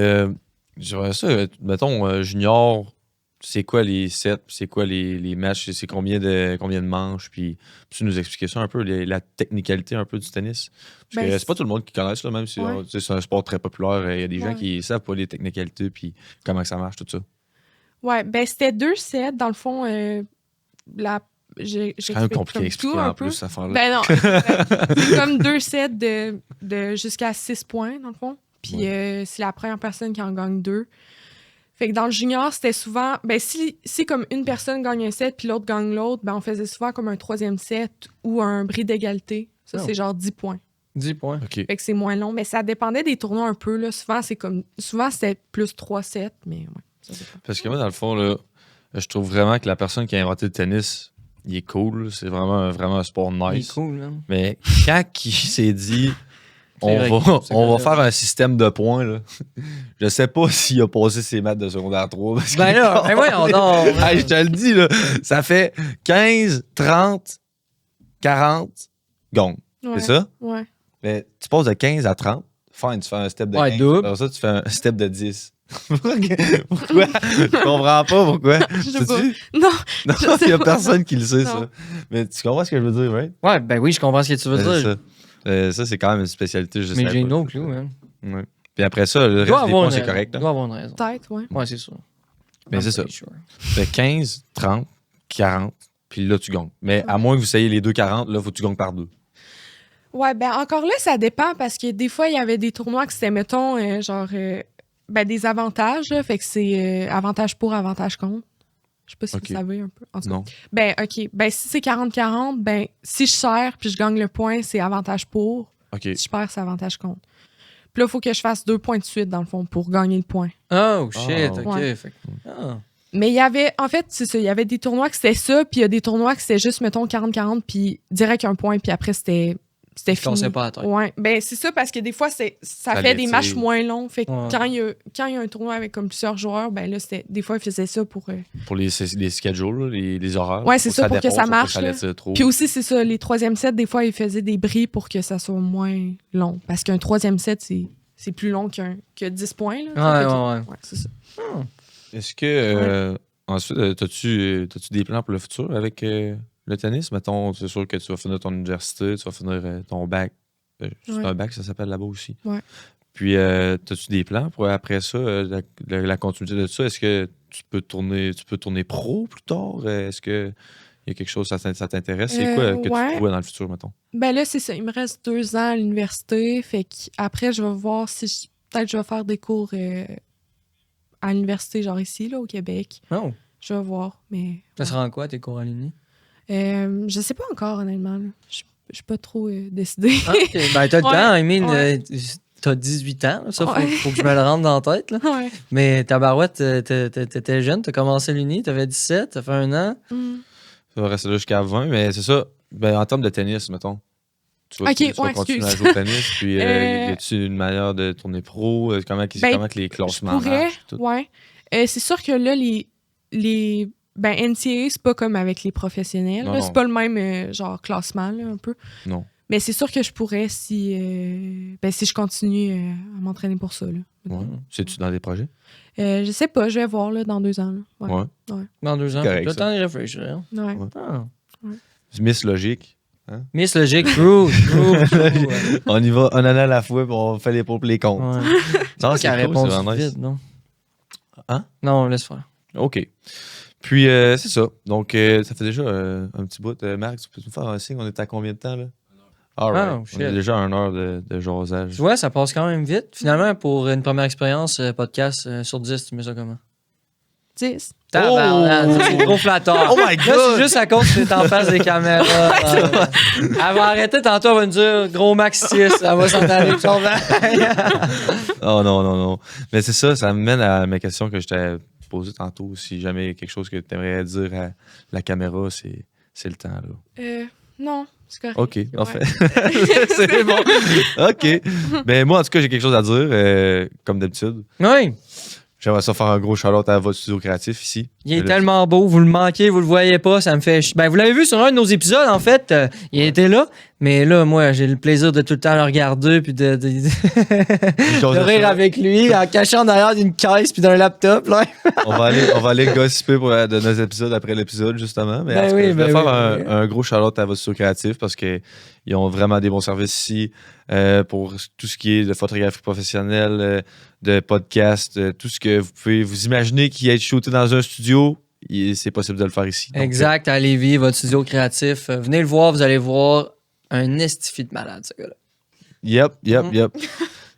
B: j'aimerais ça, mettons, junior, c'est quoi les sets, c'est quoi les matchs, c'est combien de manches, puis tu nous expliquer ça un peu, la technicalité un peu du tennis. Parce que c'est pas tout le monde qui connaît ça, même si c'est un sport très populaire. Il y a des gens qui savent pas les technicalités, puis comment ça marche, tout ça.
C: Ouais, ben c'était 2 sets, dans le fond,
B: c'est quand même compliqué à expliquer en plus, cette affaire-là.
C: Ben non, c'est comme 2 sets de jusqu'à 6 points, dans le fond. Puis c'est la première personne qui en gagne 2. Fait que dans le junior, c'était souvent... Ben si comme une personne gagne un set puis l'autre gagne l'autre, ben on faisait souvent comme un 3e set ou un bris d'égalité. Ça, c'est genre 10 points.
A: 10 points.
B: OK.
C: Fait que c'est moins long. Mais ça dépendait des tournois un peu. Là. Souvent, c'était plus 3 sets, mais ouais, ça dépend.
B: Parce que moi, dans le fond, là, je trouve vraiment que la personne qui a inventé le tennis, il est cool. C'est vraiment un sport nice.
A: Il est cool, hein?
B: Mais quand il s'est dit... On va faire un système de points, là. Je sais pas s'il a passé ses maths de secondaire 3. Parce
A: ben là, ben voyons donc.
B: Hey, je te le dis, là. Ça fait 15, 30, 40 gong.
C: Ouais.
B: C'est ça?
C: Ouais.
B: Mais tu passes de 15 à 30. Fine, tu fais un step de 15.
A: Double.
B: Alors ça, tu fais un step de 10. Pourquoi? Je comprends pas pourquoi.
C: Je sais pas. Non,
B: il y a personne qui le sait, ça. Mais tu comprends ce que je veux dire, right?
A: Ouais, ben oui, je comprends ce que tu veux dire.
B: Ça, c'est quand même une spécialité.
A: Mais j'ai une autre clou, hein.
B: Ouais. Puis après ça, le reste des points, c'est correct.
A: Il doit avoir une raison.
C: Peut-être, ouais.
A: Ouais, c'est sûr.
B: Mais c'est ça. Fait 15, 30, 40, puis là, tu gagnes. Mais à moins que vous sachiez les 2,40, là, faut que tu gagnes par 2.
C: Ouais, ben encore là, ça dépend parce que des fois, il y avait des tournois que c'était, mettons, des avantages. Là, fait que c'est avantage pour, avantage contre. Je sais pas si vous savez un peu. En tout cas.
B: Non.
C: Ben, OK. Ben, si c'est 40-40, ben, si je sers puis je gagne le point, c'est avantage pour.
B: OK.
C: Si je perds, c'est avantage contre. Puis là, il faut que je fasse 2 points de suite, dans le fond, pour gagner le point.
A: Oh, shit, OK.
C: Ouais.
A: Fait...
C: Mais il y avait, en fait, c'est ça, il y avait des tournois que c'était ça, puis il y a des tournois que c'était juste, mettons, 40-40, puis direct un point, puis après, c'était fini.
A: Pas à tête.
C: Ouais, ben c'est ça parce que des fois ça fait des matchs moins longs. Fait que quand il y a un tournoi avec comme plusieurs joueurs, ben là des fois ils faisaient ça pour
B: les schedules, les horaires.
C: Ouais, c'est ça pour que ça marche. Puis aussi c'est ça, les 3e sets des fois ils faisaient des bris pour que ça soit moins long parce qu'un 3e set c'est plus long que 10 points là.
A: Ouais,
C: c'est ça.
B: Est-ce que ensuite t'as-tu des plans pour le futur avec le tennis, mettons, c'est sûr que tu vas finir ton université, tu vas finir ton bac. C'est un bac, ça s'appelle là-bas aussi.
C: Ouais.
B: Puis, as-tu des plans pour après ça, la continuité de ça? Est-ce que tu peux tourner pro plus tard? Est-ce qu'il y a quelque chose, ça t'intéresse? C'est quoi que tu vois dans le futur, mettons?
C: Ben là, c'est ça. Il me reste 2 ans à l'université. Fait qu'après, je vais voir si peut-être je vais faire des cours à l'université, genre ici, là, au Québec.
A: Oh.
C: Je vais voir, mais...
A: Ça sera en quoi, tes cours à l'Uni?
C: Je sais pas encore, honnêtement. Je suis pas trop décidée.
A: OK. Ben, t'as le temps. I mean, t'as 18 ans. Là, ça, faut que je me le rentre dans la tête. Là.
C: Ouais.
A: Mais ta barouette, t'étais jeune. T'as commencé l'Uni. T'avais 17. T'as fait 1 an.
B: Ça va rester là jusqu'à 20. Mais c'est ça. Ben, en termes de tennis, mettons. Tu vas continuer à jouer au tennis. Puis, y a-tu une manière de tourner pro? Comment que les classements marchent?
C: Ouais. C'est sûr que là, les NCAA, c'est pas comme avec les professionnels.
B: Non.
C: C'est pas le même genre classement, là, un peu.
B: Non.
C: Mais c'est sûr que je pourrais si je continue à m'entraîner pour ça. Là,
B: ouais. C'est-tu dans des projets?
C: Je sais pas, je vais voir là, dans 2 ans. Là. Ouais.
A: Dans 2 ans.
B: Correct,
A: le temps de réfléchir.
C: Ouais.
B: Miss Logique. Hein?
A: Miss Logique, true.
B: On y va un an à la fois, puis on fait les pour les comptes.
A: Ouais.
B: Non, c'est
A: réponse
B: vraiment nice.
A: vite, non?
B: Hein?
A: Non, laisse faire.
B: OK. Puis, c'est ça. Donc, ça fait déjà un petit bout. Marc, tu peux nous faire un signe? On est à combien de temps, là? All right. On a déjà 1 heure de jasage.
A: Tu vois, ça passe quand même vite. Finalement, pour une première expérience podcast sur 10, tu mets ça comment?
C: 10.
A: C'est trop flatteur.
B: Oh my God!
A: Là, c'est juste à cause que t'es en face des caméras. Elle va arrêter tantôt, elle va nous dire gros max 6. Elle va s'en aller.
B: Oh non. Mais c'est ça, ça me mène à ma question que je t'ai posée tantôt. Si jamais quelque chose que tu aimerais dire à la caméra, c'est le temps. Là.
C: Non, c'est correct.
B: OK, en fait. C'est bon. OK. Ben, moi, en tout cas, j'ai quelque chose à dire, comme d'habitude.
A: Oui.
B: J'aimerais ça faire un gros shout-out à votre studio créatif ici.
A: Il est tellement beau, vous le manquez, vous le voyez pas, ça me fait... Ben, vous l'avez vu sur un de nos épisodes, en fait, il était là, mais là, moi, j'ai le plaisir de tout le temps le regarder puis de rire avec lui, en cachant derrière d'une caisse puis d'un laptop. Là.
B: on va aller gossiper de nos épisodes après l'épisode, justement. Mais je vais faire un gros shout-out à votre studio créatif parce qu'ils ont vraiment des bons services ici pour tout ce qui est de photographie professionnelle, de podcast, tout ce que vous pouvez vous imaginer qui est shooté dans un studio, c'est possible de le faire ici. Donc,
A: exact, à Lévis, votre studio créatif. Venez le voir, vous allez voir un estifi de malade, ce gars-là.
B: Yep.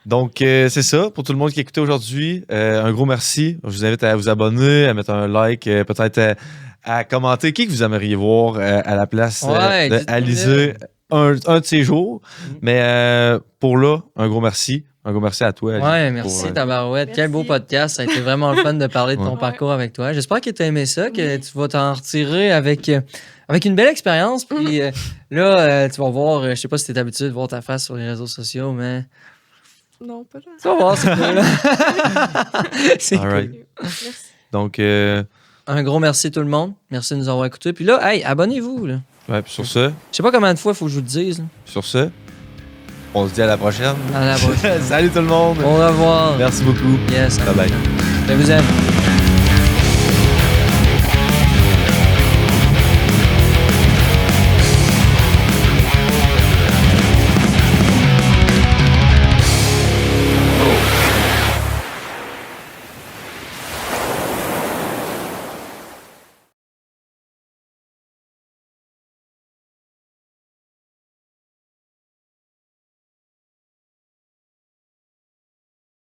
B: Donc, c'est ça. Pour tout le monde qui a écouté aujourd'hui, un gros merci. Je vous invite à vous abonner, à mettre un like, peut-être à commenter qui que vous aimeriez voir à la place d'Alizé un de ces jours. Mais pour là, un gros merci. Un gros merci à toi.
A: Ouais, merci Tabarouette. Merci. Quel beau podcast. Ça a été vraiment le fun de parler de ton parcours avec toi. J'espère que tu as aimé ça, que tu vas t'en retirer avec une belle expérience. Puis là, tu vas voir, je sais pas si tu es habitué de voir ta face sur les réseaux sociaux, mais...
C: Non, pas genre.
A: Tu vas voir, c'est cool. C'est cool.
B: Right.
C: Merci.
B: Donc,
A: un gros merci tout le monde. Merci de nous avoir écoutés. Puis là, hey, abonnez-vous. Là.
B: Ouais, puis sur ce...
A: Je sais pas combien de fois il faut que je vous le dise. Là.
B: Sur ce... On se dit à la prochaine.
A: À la prochaine.
B: Salut tout le monde.
A: Au revoir.
B: Merci beaucoup.
A: Yes.
B: Bye bye.
A: Je vous aime.